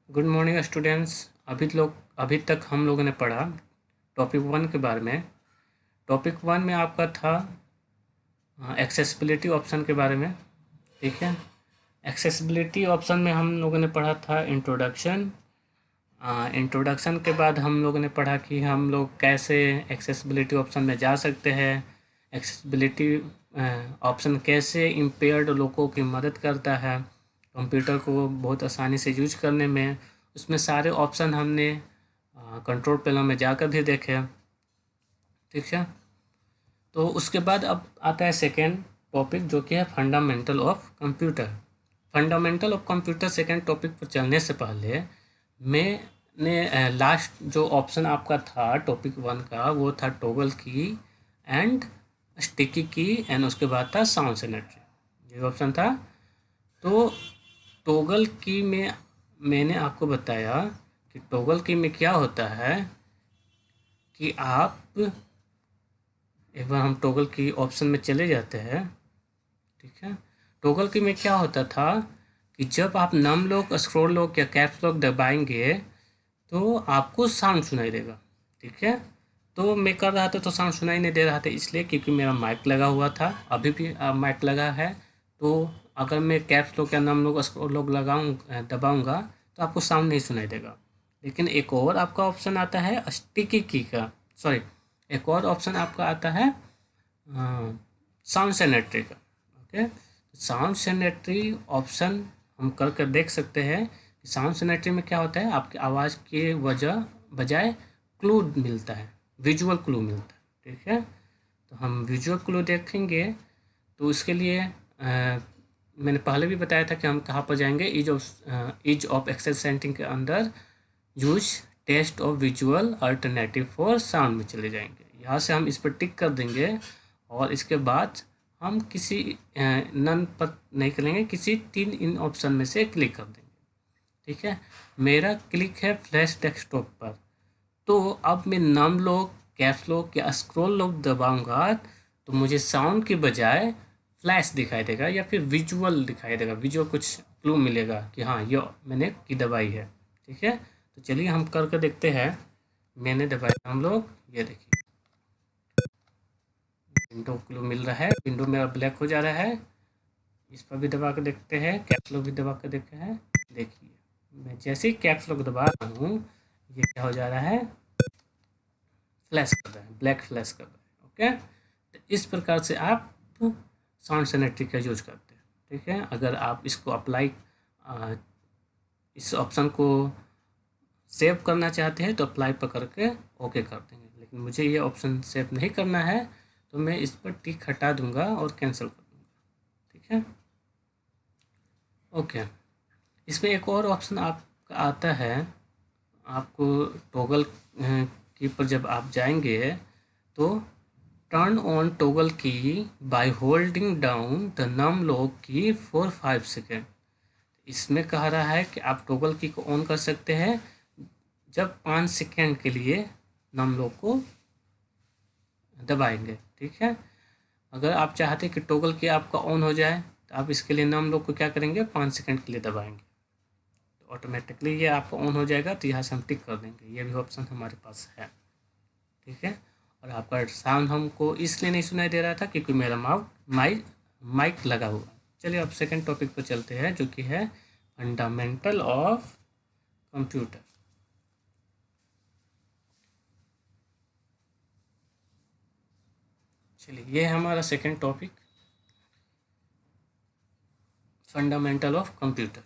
Good morning students. अभी तक हम लोगों ने पढ़ा टॉपिक 1 के बारे में। टॉपिक 1 में आपका था एक्सेसिबिलिटी ऑप्शन के बारे में। ठीक है, एक्सेसिबिलिटी ऑप्शन में हम लोगों ने पढ़ा था इंट्रोडक्शन। इंट्रोडक्शन के बाद हम लोगों ने पढ़ा कि हम लोग कैसे एक्सेसिबिलिटी ऑप्शन में जा सकते हैं। एक्सेसिबिलिटी ऑप्शन कैसे इम्पेयर्ड लोगों की मदद करता है कंप्यूटर को बहुत आसानी से यूज करने में। उसमें सारे ऑप्शन हमने कंट्रोल पैनल में जाकर भी देखे। ठीक है, तो उसके बाद अब आता है सेकेंड टॉपिक जो कि है fundamental of computer. Fundamental of computer second topic पर चलने से पहले मैंने लास्ट जो ऑप्शन आपका था टॉपिक 1 का वो था टॉगल की एंड स्टिकी की एंड उसके बाद था साउंड सिनेट्री, ये ऑप्शन था। तो टॉगल की में मैंने आपको बताया कि टॉगल की में क्या होता है कि आप एक बार हम टॉगल की ऑप्शन में चले जाते हैं। ठीक है, टॉगल की में क्या होता था कि जब आप नम लॉक, स्क्रॉल लॉक या कैप्स लॉक दबाएंगे तो आपको साउंड सुनाई देगा। ठीक है, तो मैं कर रहा था तो साउंड सुनाई नहीं दे रहा था, इसलिए क्योंकि मेरा माइक लगा हुआ था। अभी भी माइक लगा है, तो अगर मैं कैप्स लॉक या नम लॉक, स्क्रॉल लॉक दबाऊंगा तो आपको साउंड नहीं सुनाई देगा। लेकिन एक और आपका ऑप्शन आता है स्टिकी की का, सॉरी, एक और ऑप्शन आपका आता है साउंड सेनेटरी का। ओके, साउंड सेनेटरी ऑप्शन हम कर देख सकते हैं कि साउंड सेनेटरी में क्या होता है, आपकी आवाज़ के बजाय क्लू मिलता है, विजुअल क्लू मिलता है। ठीक है, तो हम विजुअल क्लू देखेंगे तो उसके लिए मैंने पहले भी बताया था कि हम कहाँ पर जाएंगे, ईज ऑफ एक्सेल सेटिंग के अंदर use test of visual alternative for sound में चले जाएंगे। यहाँ से हम इस पर टिक कर देंगे और इसके बाद हम किसी नन पर नहीं करेंगे, किसी 3 इन ऑप्शन में से क्लिक कर देंगे। ठीक है, मेरा क्लिक है फ्लैश डेस्कटॉप पर, तो अब मैं नम लॉक, कैप्स लॉक या स्क्रॉल लॉक दबाऊंगा तो मुझे साउंड के बजाय फ्लैश दिखाई देगा या फिर विजुअल दिखाई देगा, विजुअल कुछ क्लू मिलेगा कि हाँ ये मैंने की दबाई है। ठीक है, तो चलिए हम करके देखते हैं। मैंने दबाया हम लोग, ये देखिए विंडो क्लू मिल रहा है, विंडो मेरा ब्लैक हो जा रहा है। इस पर भी दबा के देखते हैं, कैप्स लॉक भी दबा के देखते हैं। देखिए मैं जैसे ही कैप्स लॉक दबा रहा हूँ ये क्या हो जा रहा है, फ्लैश कर रहा है, ब्लैक फ्लैश कर रहा है। ओके, तो इस प्रकार से आप साउंड सेनेटरी का यूज करते हैं। ठीक है, अगर आप इसको अप्लाई इस ऑप्शन को सेव करना चाहते हैं तो अप्लाई पर करके ओके कर देंगे, लेकिन मुझे ये ऑप्शन सेव नहीं करना है तो मैं इस पर टिक हटा दूंगा और कैंसिल कर दूंगा। ठीक है, ओके। इसमें एक और ऑप्शन आपका आता है, आपको टॉगल की पर जब आप जाएंगे तो turn on toggle key by holding down the num lock key for 5 second. इसमें कह रहा है कि आप टॉगल की को ऑन कर सकते हैं जब 5 सेकेंड के लिए नम लॉक को दबाएंगे। ठीक है, अगर आप चाहते हैं कि टॉगल की आपका ऑन हो जाए तो आप इसके लिए नम लॉक को क्या करेंगे, 5 सेकेंड के लिए दबाएंगे तो ऑटोमेटिकली ये आपका ऑन हो जाएगा। तो यहाँ से हम टिक कर देंगे, ये भी ऑप्शन हमारे पास है। ठीक है, और आपका साउंड हमको इसलिए नहीं सुनाई दे रहा था क्योंकि मेरा माइक लगा हुआ। चलिए अब सेकंड टॉपिक पर चलते हैं जो कि है फंडामेंटल ऑफ कंप्यूटर। चलिए ये है हमारा second topic, fundamental of computer.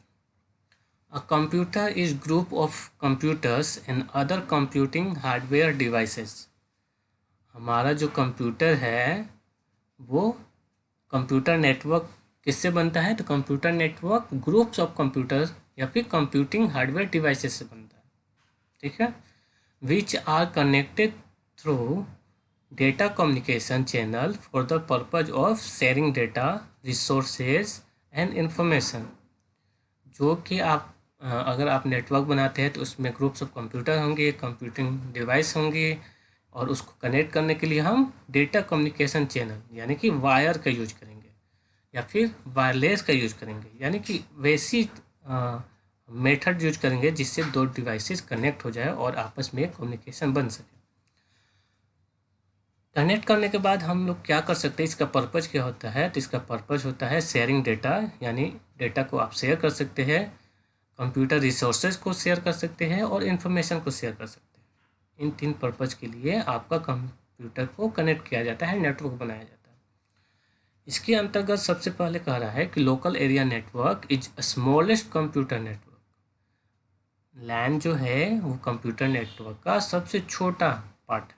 A computer is group of computers and other computing hardware devices। हमारा जो कंप्यूटर है वो कंप्यूटर नेटवर्क किससे बनता है, तो computer network groups of computers या फिर कंप्यूटिंग हार्डवेयर डिवाइसेस से बनता है। ठीक है, which are connected through data communication channel for the purpose of sharing data, resources and information. जो कि आप अगर आप नेटवर्क बनाते हैं तो उसमें ग्रुप्स ऑफ कंप्यूटर होंगे, कंप्यूटिंग डिवाइस होंगे, और उसको कनेक्ट करने के लिए हम डेटा कम्युनिकेशन चैनल यानी कि वायर का यूज करेंगे या फिर वायरलेस का यूज करेंगे, यानी कि वैसी मेथड यूज करेंगे जिससे दो डिवाइसेस कनेक्ट हो जाए और आपस में कम्युनिकेशन बन सके। कनेक्ट करने के बाद हम लोग क्या कर सकते हैं, इसका पर्पज़ क्या होता है, तो इसका पर्पज़ होता है शेयरिंग डेटा, यानी डेटा को आप शेयर कर सकते हैं, कंप्यूटर रिसोर्सेज को शेयर कर सकते हैं और इन्फॉर्मेशन को शेयर कर सकते हैं। इन 3 पर्पज़ के लिए आपका कंप्यूटर को कनेक्ट किया जाता है, नेटवर्क बनाया जाता है। इसके अंतर्गत सबसे पहले कह रहा है कि local area network is smallest computer network. LAN जो है वो कंप्यूटर नेटवर्क का सबसे छोटा पार्ट है।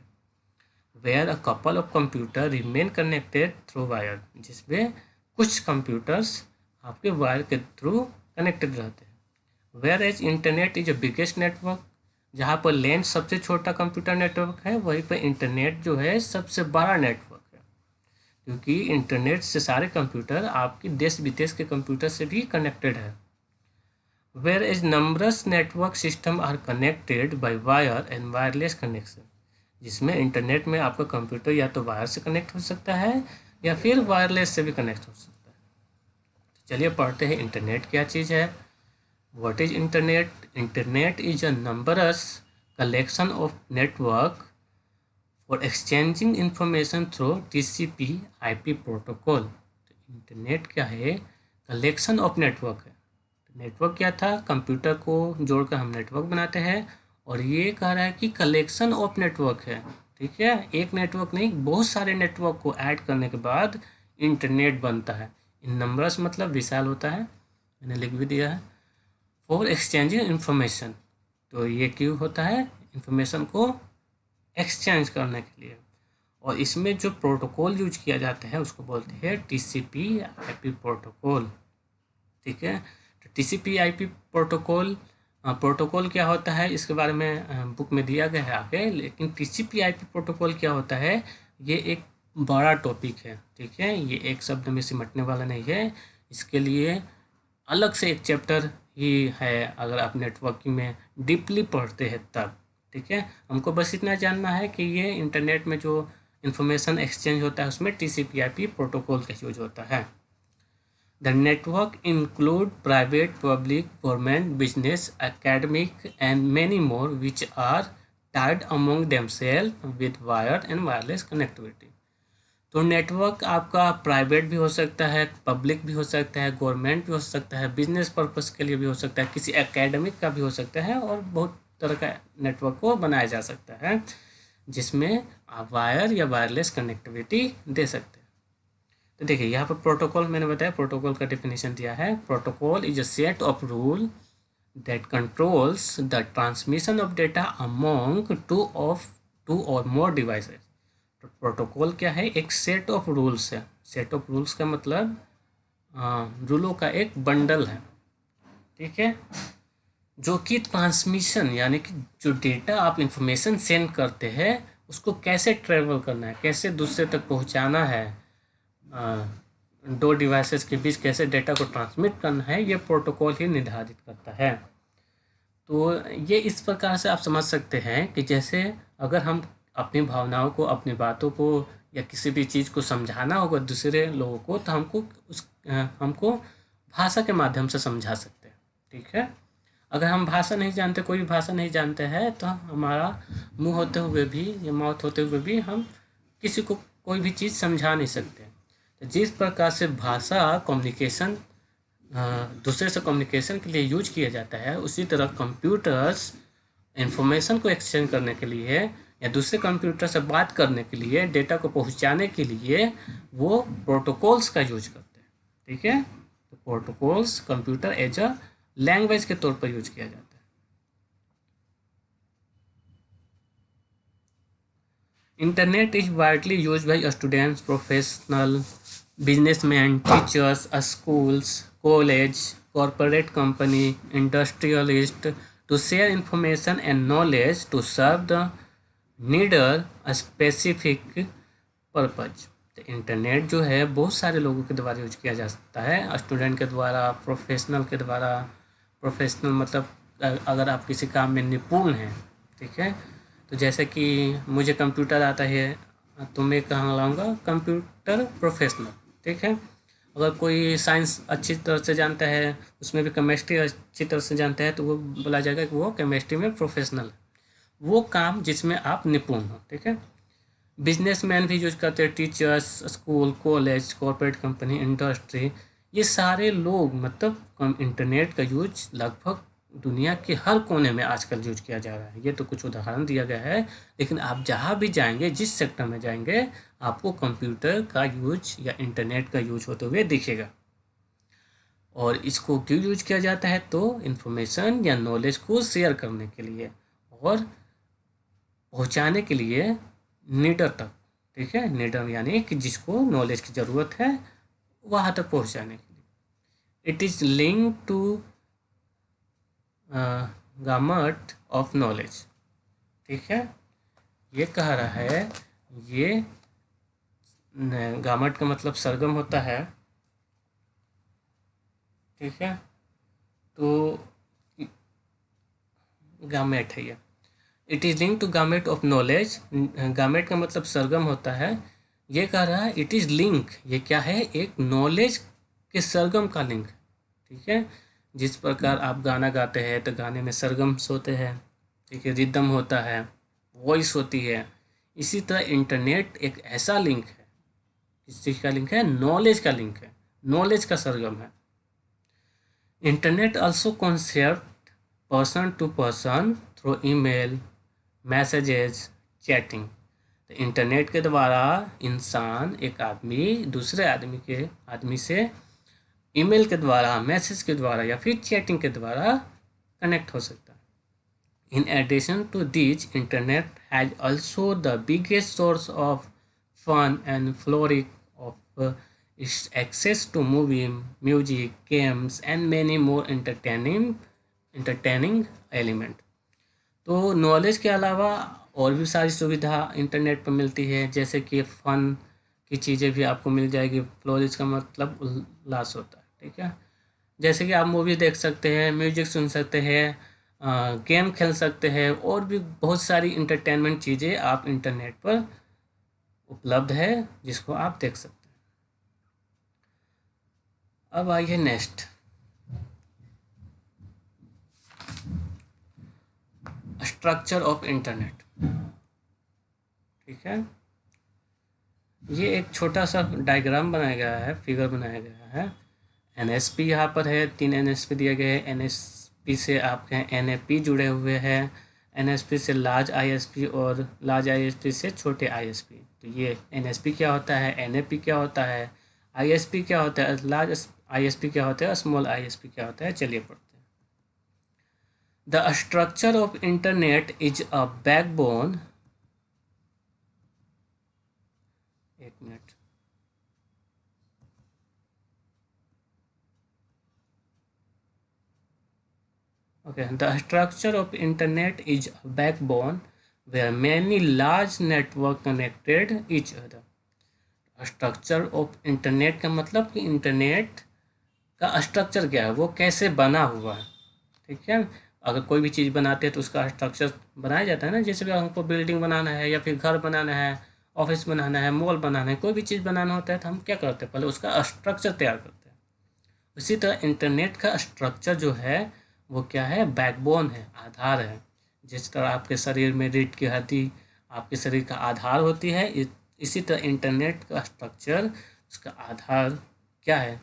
Where a couple of computer remain connected through wire, जिसमें कुछ कंप्यूटर्स आपके वायर के थ्रू कनेक्टेड रहते हैं। Whereas internet is a biggest network, जहाँ पर लैन सबसे छोटा कंप्यूटर नेटवर्क है, वहीं पर इंटरनेट जो है सबसे बड़ा नेटवर्क है, क्योंकि इंटरनेट से सारे कंप्यूटर आपकी देश विदेश के कंप्यूटर से भी कनेक्टेड है। Whereas numbers network system are connected by wire and wireless connection, जिसमें इंटरनेट में आपका कंप्यूटर या तो वायर से कनेक्ट हो सकता है या फिर वायरलेस से भी कनेक्ट हो सकता है। तो चलिए पढ़ते हैं इंटरनेट क्या चीज़ है। What is internet? Internet is a numbers collection of network for exchanging information through TCP/IP protocol. तो इंटरनेट क्या है? कलेक्शन ऑफ नेटवर्क है। नेटवर्क क्या था? कंप्यूटर को जोड़कर हम नेटवर्क बनाते हैं, और ये कह रहा है कि कलेक्शन ऑफ नेटवर्क है। ठीक है, एक नेटवर्क नहीं, बहुत सारे नेटवर्क को ऐड करने के बाद इंटरनेट बनता है। इन नंबर्स मतलब विशाल होता है, मैंने लिख भी दिया है। फॉर एक्सचेंजिंग इंफॉर्मेशन, तो ये क्यों होता है? इंफॉर्मेशन को एक्सचेंज करने के लिए। और इसमें जो प्रोटोकॉल यूज किया जाता है उसको बोलते हैं TCP/IP प्रोटोकॉल। ठीक है, तो TCP/IP प्रोटोकॉल, प्रोटोकॉल क्या होता है इसके बारे में बुक में दिया गया है आगे, लेकिन TCP/IP प्रोटोकॉल क्या होता है ये एक बड़ा टॉपिक है। ठीक है, ये एक शब्द में सिमटने वाला नहीं है, इसके लिए अलग से एक चैप्टर ही है अगर आप नेटवर्किंग में डीपली पढ़ते हैं तब। ठीक है, हमको बस इतना जानना है कि ये इंटरनेट में जो इंफॉर्मेशन एक्सचेंज होता है उसमें TCP/IP प्रोटोकॉल का यूज होता है। The network include private, public, government, business, academic and many more which are tied among themselves with wired and wireless connectivity. तो नेटवर्क आपका प्राइवेट भी हो सकता है, पब्लिक भी हो सकता है, गवर्नमेंट भी हो सकता है, बिजनेस पर्पस के लिए भी हो सकता है, किसी एकेडमिक का भी हो सकता है, और बहुत तरह का नेटवर्क को बनाया जा सकता है जिसमें आप वायर या वायरलेस कनेक्टिविटी दे सकते हैं। तो देखिए यहाँ पर प्रोटोकॉल मैंने बताया, प्रोटोकॉल का डेफिनेशन दिया है। Protocol is a set of rule that controls the transmission of data among two और मोर डिवाइसेस। तो प्रोटोकॉल क्या है? एक सेट ऑफ रूल्स है। सेट ऑफ रूल्स का मतलब रूलों का एक बंडल है। ठीक है, जो कि ट्रांसमिशन यानी कि जो डेटा आप इंफॉर्मेशन सेंड करते हैं उसको कैसे ट्रेवल करना है, कैसे दूसरे तक पहुंचाना है, दो डिवाइसेस के बीच कैसे डेटा को ट्रांसमिट करना है, ये प्रोटोकॉल ही निर्धारित करता है। तो ये इस प्रकार से आप समझ सकते हैं कि जैसे अगर हम अपनी भावनाओं को, अपनी बातों को या किसी भी चीज़ को समझाना होगा दूसरे लोगों को, तो हमको भाषा के माध्यम से समझा सकते हैं। ठीक है, अगर हम भाषा नहीं जानते, कोई भी भाषा नहीं जानते हैं, तो हमारा मुंह होते हुए भी या माउथ होते हुए भी हम किसी को कोई भी चीज़ समझा नहीं सकते। तो जिस प्रकार से भाषा कम्युनिकेशन, दूसरे से कम्युनिकेशन के लिए यूज किया जाता है, उसी तरह कंप्यूटर्स इंफॉर्मेशन को एक्सचेंज करने के लिए या दूसरे कंप्यूटर से बात करने के लिए, डेटा को पहुंचाने के लिए वो प्रोटोकॉल्स का यूज करते हैं। ठीक है, तो protocols computer as a language के तौर पर यूज किया जाता है। Internet is widely use by students, professional, businessman, teachers, schools, college, corporate company, industrialist to share information and knowledge to serve the needer a specific purpose। तो internet जो है बहुत सारे लोगों के द्वारा यूज किया जा सकता है, स्टूडेंट के द्वारा, प्रोफेशनल के द्वारा। प्रोफेशनल मतलब अगर आप किसी काम में निपुण हैं, ठीक है, तो जैसे कि मुझे कंप्यूटर आता है तो मैं कहाँ लाऊंगा? Computer professional. ठीक है, अगर कोई साइंस अच्छी तरह से जानता है, उसमें भी केमिस्ट्री अच्छी तरह से जानता है, तो वो बोला जाएगा कि वो केमिस्ट्री में प्रोफेशनल है। वो काम जिसमें आप निपुण हो, ठीक है। बिजनेसमैन भी यूज करते हैं, teachers, school, college, corporate company, industry, ये सारे लोग मतलब इंटरनेट का यूज लगभग दुनिया के हर कोने में आजकल यूज किया जा रहा है। ये तो कुछ उदाहरण दिया गया है, लेकिन आप जहाँ भी जाएंगे, जिस सेक्टर में जाएंगे, आपको कंप्यूटर का यूज या इंटरनेट का यूज होते हुए दिखेगा। और इसको क्यों यूज किया जाता है? तो इन्फॉर्मेशन या नॉलेज को शेयर करने के लिए और पहुंचाने के लिए नीडर तक, ठीक है। नीडर यानी कि जिसको नॉलेज की ज़रूरत है वहाँ तक पहुंचाने के लिए। It is link to gamut of knowledge, ठीक है। ये कह रहा है, ये गामट का मतलब सरगम होता है, ठीक है। तो गामेट है ये। It is link to gamut of knowledge. Gamut का मतलब सरगम होता है। ये कह रहा है इट इज़ लिंक, ये क्या है? एक नॉलेज के सरगम का लिंक, ठीक है। जिस प्रकार आप गाना गाते हैं तो गाने में सरगम्स होते हैं, ठीक है, रिदम होता है, वॉइस होती है। इसी तरह इंटरनेट एक ऐसा लिंक है। किस चीज़ का लिंक है? नॉलेज का लिंक है, नॉलेज का सरगम है। Internet also concept person to person through email, messages, chatting. तो इंटरनेट के द्वारा इंसान, एक आदमी दूसरे आदमी से ईमेल के द्वारा, मैसेज के द्वारा या फिर चैटिंग के द्वारा कनेक्ट हो सकता है। In addition to this, internet has also the biggest source of fun and फ्लोरिक of access to movie, music, games and many more entertaining element। तो नॉलेज के अलावा और भी सारी सुविधा इंटरनेट पर मिलती है, जैसे कि फ़न की चीज़ें भी आपको मिल जाएगी। फ्लोरिश का मतलब उल्लास होता है, ठीक है। जैसे कि आप मूवी देख सकते हैं, म्यूजिक सुन सकते हैं, गेम खेल सकते हैं, और भी बहुत सारी इंटरटेनमेंट चीज़ें आप इंटरनेट पर उपलब्ध है, जिसको आप देख सकते हैं। अब आइए नेक्स्ट, स्ट्रक्चर ऑफ इंटरनेट, ठीक है। ये एक छोटा सा डायग्राम बनाया गया है, फिगर बनाया गया है। एनएसपी यहाँ पर है, 3 एनएसपी दिए गए हैं। एनएसपी से आपके एनएपी जुड़े हुए हैं, एनएसपी से लार्ज आईएसपी और लार्ज आईएसपी से छोटे आईएसपी। तो ये एनएसपी क्या होता है, एनएपी क्या होता है, आईएसपी क्या होता है, लार्ज आईएसपी क्या होता है, स्मॉल आईएसपी क्या होता है। चलिए पढ़ते हैं। The structure of internet is a backbone, एक minute, okay, the structure of internet is a backbone where many large network connected each other। Structure of internet का मतलब कि इंटरनेट का स्ट्रक्चर क्या है, वो कैसे बना हुआ है, ठीक है। अगर कोई भी चीज़ बनाते हैं तो उसका स्ट्रक्चर बनाया जाता है ना। जैसे कि हमको बिल्डिंग बनाना है या फिर घर बनाना है, ऑफिस बनाना है, मॉल बनाना है, कोई भी चीज़ बनाना होता है तो हम क्या करते हैं? पहले उसका स्ट्रक्चर तैयार करते हैं। उसी तरह इंटरनेट का स्ट्रक्चर जो है वो क्या है? बैकबोन है, आधार है। जिस तरह आपके शरीर में रीढ़ की हड्डी आपके शरीर का आधार होती है, इसी तरह इंटरनेट का स्ट्रक्चर, उसका आधार क्या है?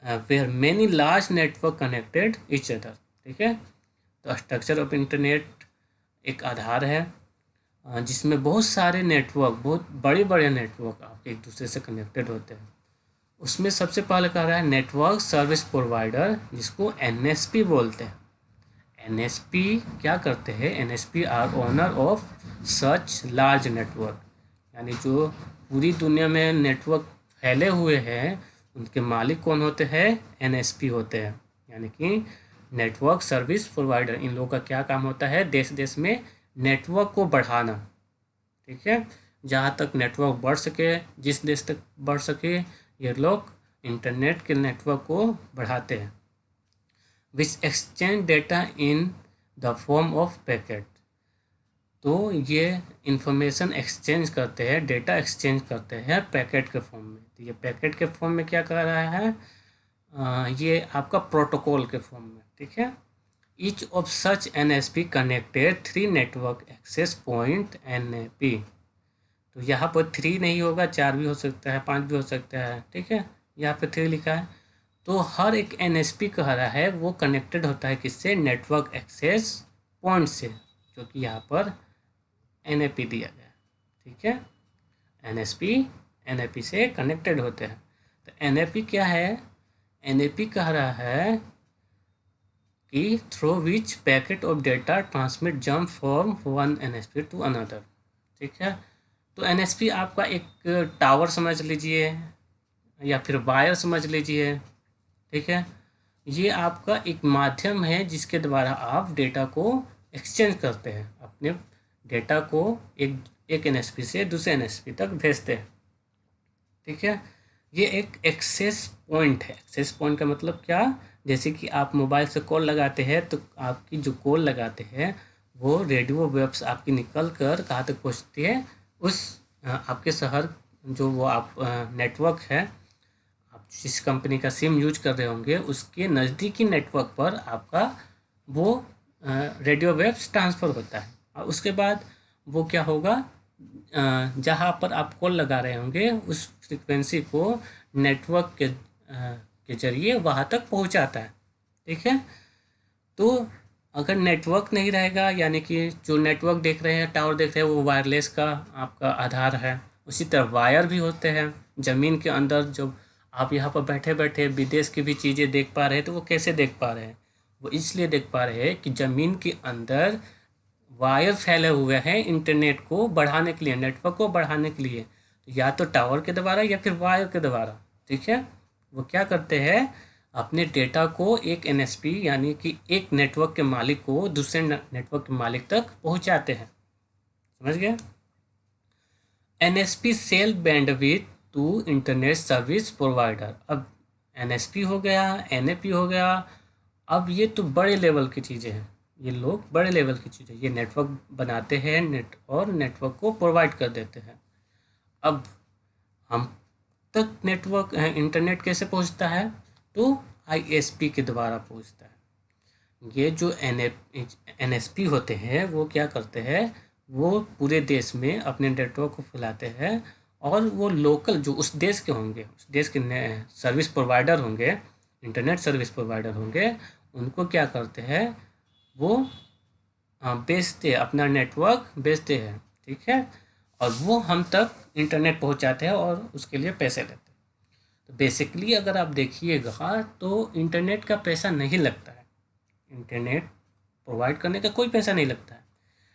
Where many large network connected each other, ठीक है। तो स्ट्रक्चर ऑफ इंटरनेट एक आधार है जिसमें बहुत सारे नेटवर्क, बहुत बड़े बड़े नेटवर्क आपके एक दूसरे से कनेक्टेड होते हैं। उसमें सबसे पहले कह रहा है नेटवर्क सर्विस प्रोवाइडर, जिसको एनएसपी बोलते हैं। एनएसपी क्या करते हैं? NSP are owner of such large network, यानी जो पूरी दुनिया में नेटवर्क फैले हुए हैं उनके मालिक कौन होते हैं? एनएसपी होते हैं, यानी कि नेटवर्क सर्विस प्रोवाइडर। इन लोगों का क्या काम होता है? देश देश में नेटवर्क को बढ़ाना, ठीक है। जहाँ तक नेटवर्क बढ़ सके, जिस देश तक बढ़ सके, ये लोग इंटरनेट के नेटवर्क को बढ़ाते हैं। विच exchange data in the form of packet, तो ये इंफॉर्मेशन एक्सचेंज करते हैं, डेटा एक्सचेंज करते हैं पैकेट के फॉर्म में। तो ये पैकेट के फॉर्म में क्या कर रहा है, ये आपका प्रोटोकॉल के फॉर्म में, ठीक है। Each of such NSP connected 3 network access point NAP। तो यहाँ पर 3 नहीं होगा, 4 भी हो सकता है, 5 भी हो सकता है, ठीक है। यहाँ पे 3 लिखा है। तो हर एक NSP कह रहा है वो कनेक्टेड होता है किससे, नेटवर्क एक्सेस पॉइंट से, जो कि यहाँ पर NAP दिया गया है, ठीक है। NSP NAP से कनेक्टेड होते हैं। तो NAP क्या है, NAP कह रहा है कि through which packet of data transmit jump from one NSP to another, ठीक है। तो NSP आपका एक टावर समझ लीजिए या फिर वायर समझ लीजिए, ठीक है। ये आपका एक माध्यम है जिसके द्वारा आप डेटा को एक्सचेंज करते हैं, अपने डेटा को एक NSP से दूसरे NSP तक भेजते हैं, ठीक है। ये एक एक्सेस पॉइंट है। एक्सेस पॉइंट का मतलब क्या, जैसे कि आप मोबाइल से कॉल लगाते हैं तो आपकी जो कॉल लगाते हैं वो रेडियो वेव्स आपकी निकल कर कहाँ तक पहुँचती है, उस आपके शहर जो वो आप नेटवर्क है, आप जिस कंपनी का सिम यूज कर रहे होंगे उसके नज़दीकी नेटवर्क पर आपका वो रेडियो वेव्स ट्रांसफ़र होता है। और उसके बाद वो क्या होगा, जहाँ पर आप कॉल लगा रहे होंगे उस फ्रिक्वेंसी को नेटवर्क के जरिए वहाँ तक पहुँचाता है, ठीक है। तो अगर नेटवर्क नहीं रहेगा, यानी कि जो नेटवर्क देख रहे हैं, टावर देख रहे हैं, वो वायरलेस का आपका आधार है। उसी तरह वायर भी होते हैं ज़मीन के अंदर। जो आप यहाँ पर बैठे बैठे विदेश की भी चीज़ें देख पा रहे हैं, तो वो कैसे देख पा रहे हैं, वो इसलिए देख पा रहे हैं कि ज़मीन के अंदर वायर फैले हुए हैं इंटरनेट को बढ़ाने के लिए, नेटवर्क को बढ़ाने के लिए, तो या तो टावर के द्वारा या फिर वायर के द्वारा, ठीक है। वो क्या करते हैं, अपने डेटा को एक NSP यानी कि एक नेटवर्क के मालिक को दूसरे नेटवर्क के मालिक तक पहुंचाते हैं, समझ गए। NSP sell bandwidth to internet service provider. अब NSP हो गया, NAP हो गया, अब ये तो बड़े लेवल की चीज़ें हैं, ये लोग बड़े लेवल की चीज़ें, ये नेटवर्क बनाते हैं और नेटवर्क को प्रोवाइड कर देते हैं। अब हम तक नेटवर्क इंटरनेट कैसे पहुंचता है, तो ISP के द्वारा पहुंचता है। ये जो NSP होते हैं वो क्या करते हैं, वो पूरे देश में अपने नेटवर्क को फैलाते हैं, और वो लोकल जो उस देश के होंगे, उस देश के सर्विस प्रोवाइडर होंगे, इंटरनेट सर्विस प्रोवाइडर होंगे, उनको क्या करते हैं, वो बेचते, अपना नेटवर्क बेचते हैं, ठीक है। और वो हम तक इंटरनेट पहुंचाते हैं और उसके लिए पैसे लेते हैं। तो बेसिकली अगर आप देखिएगा तो इंटरनेट का पैसा नहीं लगता है, इंटरनेट प्रोवाइड करने का कोई पैसा नहीं लगता है।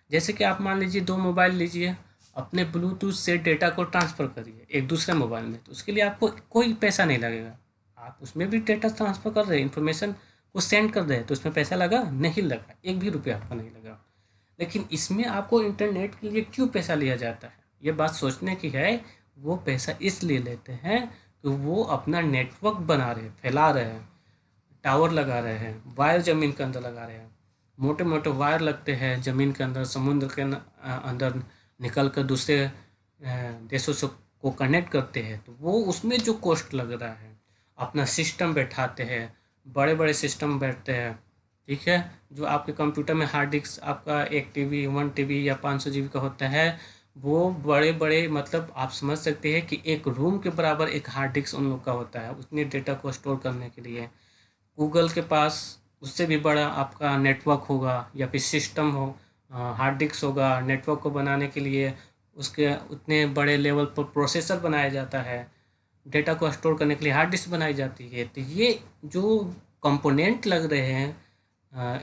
जैसे कि आप मान लीजिए 2 मोबाइल लीजिए, अपने ब्लूटूथ से डेटा को ट्रांसफ़र करिए एक दूसरे मोबाइल में, तो उसके लिए आपको कोई पैसा नहीं लगेगा। आप उसमें भी डेटा ट्रांसफ़र कर रहे हैं, इन्फॉर्मेशन को सेंड कर रहे हैं, तो उसमें पैसा लगा नहीं लगा, एक भी रुपया आपका नहीं लगा। लेकिन इसमें आपको इंटरनेट के लिए क्यों पैसा लिया जाता है, ये बात सोचने की है। वो पैसा इसलिए लेते हैं कि वो अपना नेटवर्क बना रहे हैं, फैला रहे हैं, टावर लगा रहे हैं, वायर ज़मीन के अंदर लगा रहे हैं, मोटे मोटे वायर लगते हैं ज़मीन के अंदर, समुद्र के अंदर निकल कर दूसरे देशों से को कनेक्ट करते हैं। तो वो उसमें जो कॉस्ट लग रहा है, अपना सिस्टम बैठाते हैं, बड़े बड़े सिस्टम बैठते हैं, ठीक है। जो आपके कंप्यूटर में हार्ड डिस्क आपका 1 TB 1 TB या 500 GB का होता है, वो बड़े बड़े, मतलब आप समझ सकते हैं कि एक रूम के बराबर एक हार्ड डिस्क उन लोग का होता है, उतने डेटा को स्टोर करने के लिए। गूगल के पास उससे भी बड़ा आपका नेटवर्क होगा या फिर सिस्टम हो, हार्ड डिस्क होगा। नेटवर्क को बनाने के लिए उसके उतने बड़े लेवल पर प्रोसेसर बनाया जाता है, डेटा को स्टोर करने के लिए हार्ड डिस्क बनाई जाती है। तो ये जो कंपोनेंट लग रहे हैं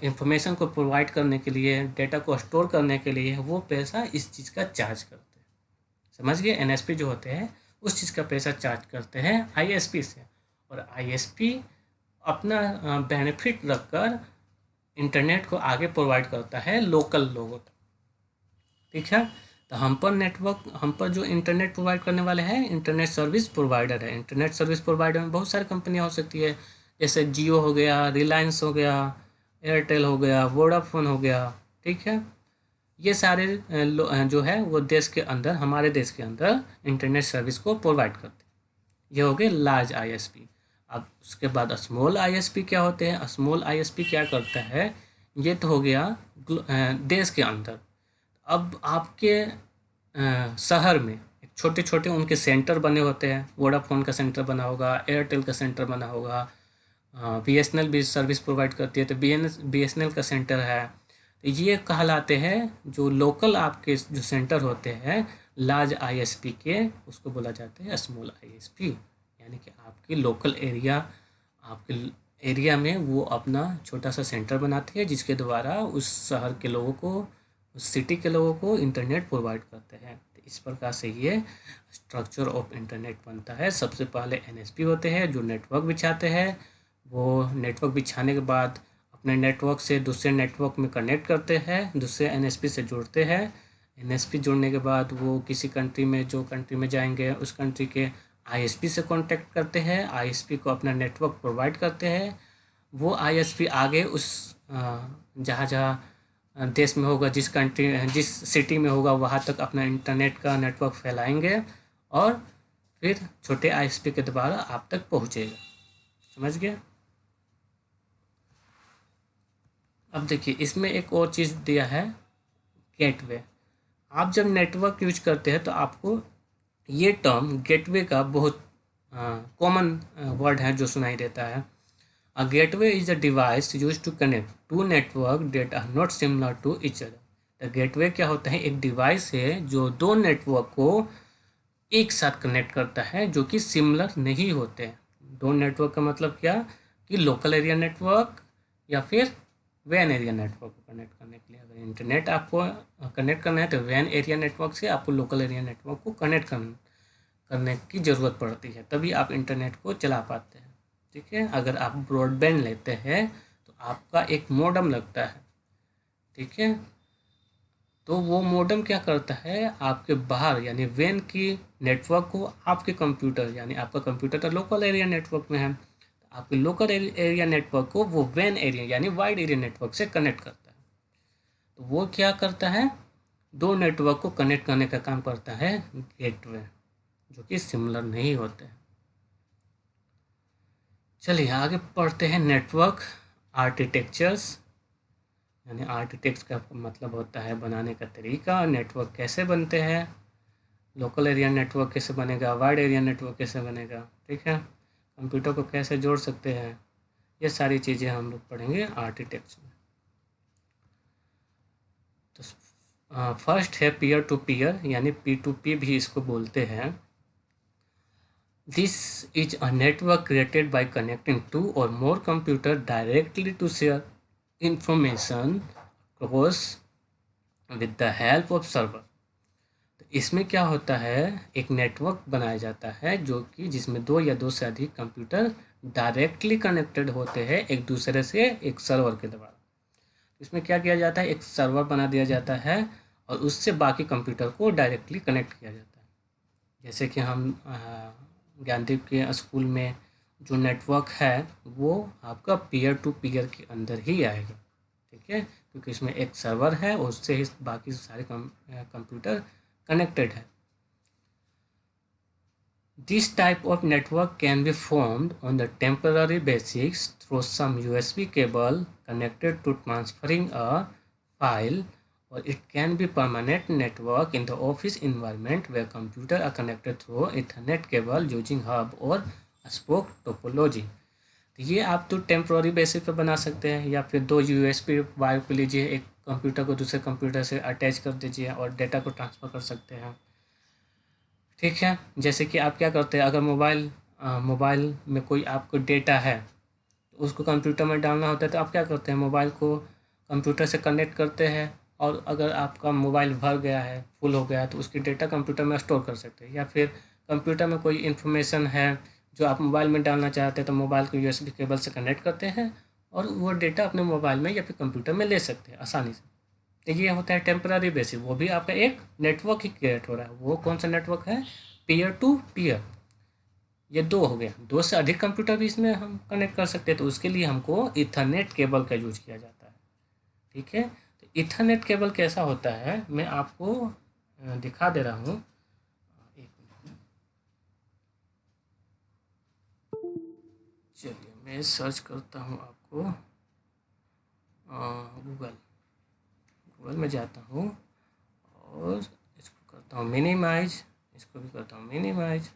इंफॉर्मेशन को प्रोवाइड करने के लिए, डेटा को स्टोर करने के लिए, वो पैसा इस चीज़ का चार्ज करते हैं, समझ गए। NSP जो होते हैं उस चीज़ का पैसा चार्ज करते हैं ISP से, और ISP अपना बेनिफिट रखकर इंटरनेट को आगे प्रोवाइड करता है लोकल लोगों तक, ठीक है। तो हम पर जो इंटरनेट प्रोवाइड करने वाले हैं इंटरनेट सर्विस प्रोवाइडर है। इंटरनेट सर्विस प्रोवाइडर में बहुत सारी कंपनियां हो सकती है, जैसे जियो हो गया, रिलायंस हो गया, एयरटेल हो गया, वोडाफोन हो गया, ठीक है। ये सारे जो है वो देश के अंदर, हमारे देश के अंदर इंटरनेट सर्विस को प्रोवाइड करते हैं। ये हो गए लार्ज आईएसपी। अब उसके बाद स्मॉल आईएसपी क्या होते हैं? स्मॉल आईएसपी क्या करता है? ये तो हो गया देश के अंदर। अब आपके शहर में छोटे छोटे उनके सेंटर बने होते हैं। वोडाफोन का सेंटर बना होगा, एयरटेल का सेंटर बना होगा, बीएसएनएल भी सर्विस प्रोवाइड करती है तो बीएसएनएल का सेंटर है। तो ये कहलाते हैं जो लोकल आपके जो सेंटर होते हैं लार्ज आईएसपी के, उसको बोला जाता है स्मॉल आईएसपी। यानी कि आपकी लोकल एरिया, आपके एरिया में वो अपना छोटा सा सेंटर बनाते हैं जिसके द्वारा उस शहर के लोगों को, उस सिटी के लोगों को इंटरनेट प्रोवाइड करते हैं। तो इस प्रकार से ये स्ट्रक्चर ऑफ इंटरनेट बनता है। सबसे पहले एनएसपी होते हैं जो नेटवर्क बिछाते हैं। वो नेटवर्क बिछाने के बाद अपने नेटवर्क से दूसरे नेटवर्क में कनेक्ट करते हैं, दूसरे एनएसपी से जुड़ते हैं। एनएसपी जुड़ने के बाद वो किसी कंट्री में, जो कंट्री में जाएंगे उस कंट्री के आईएसपी से कांटेक्ट करते हैं, आईएसपी को अपना नेटवर्क प्रोवाइड करते हैं। वो आईएसपी आगे उस जहाँ जहाँ देश में होगा, जिस कंट्री, जिस सिटी में होगा वहाँ तक अपना इंटरनेट का नेटवर्क फैलाएंगे और फिर छोटे आईएसपी के द्वारा आप तक पहुँचेगा। समझ गया? अब देखिए इसमें एक और चीज़ दिया है, गेटवे। आप जब नेटवर्क यूज करते हैं तो आपको ये टर्म गेटवे का बहुत कॉमन वर्ड है जो सुनाई देता है। A gateway is a device use to connect to network that are not similar to each other. The gateway क्या होता है? एक डिवाइस है जो दो नेटवर्क को एक साथ कनेक्ट करता है जो कि सिमिलर नहीं होते हैं। दो नेटवर्क का मतलब क्या? कि लोकल एरिया नेटवर्क या फिर वैन एरिया नेटवर्क को कनेक्ट करने के लिए अगर इंटरनेट आपको कनेक्ट करना है तो वैन एरिया नेटवर्क से आपको लोकल एरिया नेटवर्क को कनेक्ट करने की ज़रूरत पड़ती है, तभी आप इंटरनेट को चला पाते हैं। ठीक है? अगर आप ब्रॉडबैंड लेते हैं तो आपका एक मोडम लगता है। ठीक है? तो वो मोडम क्या करता है? आपके बाहर यानी वैन की नेटवर्क को आपके कंप्यूटर, यानी आपका कंप्यूटर तो लोकल एरिया नेटवर्क में है, आपके लोकल एरिया नेटवर्क को वो वैन एरिया यानी वाइड एरिया नेटवर्क से कनेक्ट करता है। तो वो क्या करता है? दो नेटवर्क को कनेक्ट करने का काम करता है गेटवे, जो कि सिमिलर नहीं होते। चलिए आगे पढ़ते हैं नेटवर्क आर्किटेक्चर्स। यानी आर्किटेक्ट का मतलब होता है बनाने का तरीका। नेटवर्क कैसे बनते हैं, लोकल एरिया नेटवर्क कैसे बनेगा, वाइड एरिया नेटवर्क कैसे बनेगा, ठीक है, कंप्यूटर को कैसे जोड़ सकते हैं, ये सारी चीज़ें हम लोग पढ़ेंगे आर्किटेक्चर में। तो फर्स्ट है पीयर टू पीयर, यानी P2P भी इसको बोलते हैं। This is a network created by connecting two और more computer directly to share information across with the help of server. तो इसमें क्या होता है? एक नेटवर्क बनाया जाता है जो कि जिसमें दो या दो से अधिक कंप्यूटर डायरेक्टली कनेक्टेड होते हैं एक दूसरे से एक सर्वर के द्वारा। इसमें क्या किया जाता है? एक सर्वर बना दिया जाता है और उससे बाकी कंप्यूटर को डायरेक्टली कनेक्ट किया जाता है। जैसे कि हम ज्ञानदीप के स्कूल में जो नेटवर्क है वो आपका पीयर टू पीयर के अंदर ही आएगा। ठीक है? क्योंकि इसमें एक सर्वर है और उससे ही बाकी सारे कंप्यूटर कनेक्टेड है। This type of network can be formed on the temporary basis through some USB cable connected to transferring a file, or it can be permanent network in the office environment where computers are connected through Ethernet cable using hub or spoke topology। तो ये आप तो temporary basis पे बना सकते हैं या फिर दो USB वायर को लीजिए, एक कंप्यूटर को दूसरे कंप्यूटर से अटैच कर दीजिए और डेटा को ट्रांसफ़र कर सकते हैं। ठीक है? जैसे कि आप क्या करते हैं, अगर मोबाइल में कोई आपको डेटा है तो उसको कंप्यूटर में डालना होता है तो आप क्या करते हैं? मोबाइल को कंप्यूटर से कनेक्ट करते हैं और अगर आपका मोबाइल भर गया है, फुल हो गया है तो उसकी डेटा कंप्यूटर में स्टोर कर सकते हैं। या फिर कंप्यूटर में कोई इन्फॉर्मेशन है जो आप मोबाइल में डालना चाहते हैं तो मोबाइल को USB केबल से कनेक्ट करते हैं और वो डेटा अपने मोबाइल में या फिर कंप्यूटर में ले सकते हैं आसानी से। तो ये होता है टेम्पररी बेसिस, वो भी आपका एक नेटवर्क ही क्रिएट हो रहा है। वो कौन सा नेटवर्क है? Peer to peer. ये दो हो गया, दो से अधिक कंप्यूटर भी इसमें हम कनेक्ट कर सकते हैं तो उसके लिए हमको इथरनेट केबल का यूज किया जाता है। ठीक है? तो ईथरनेट केबल कैसा होता है मैं आपको दिखा दे रहा हूँ। एक मिनट। चलिए मैं सर्च करता हूँ आपको गूगल गूगल में जाता हूँ और इसको करता हूँ मिनिमाइज, इसको भी करता हूँ मिनिमाइज,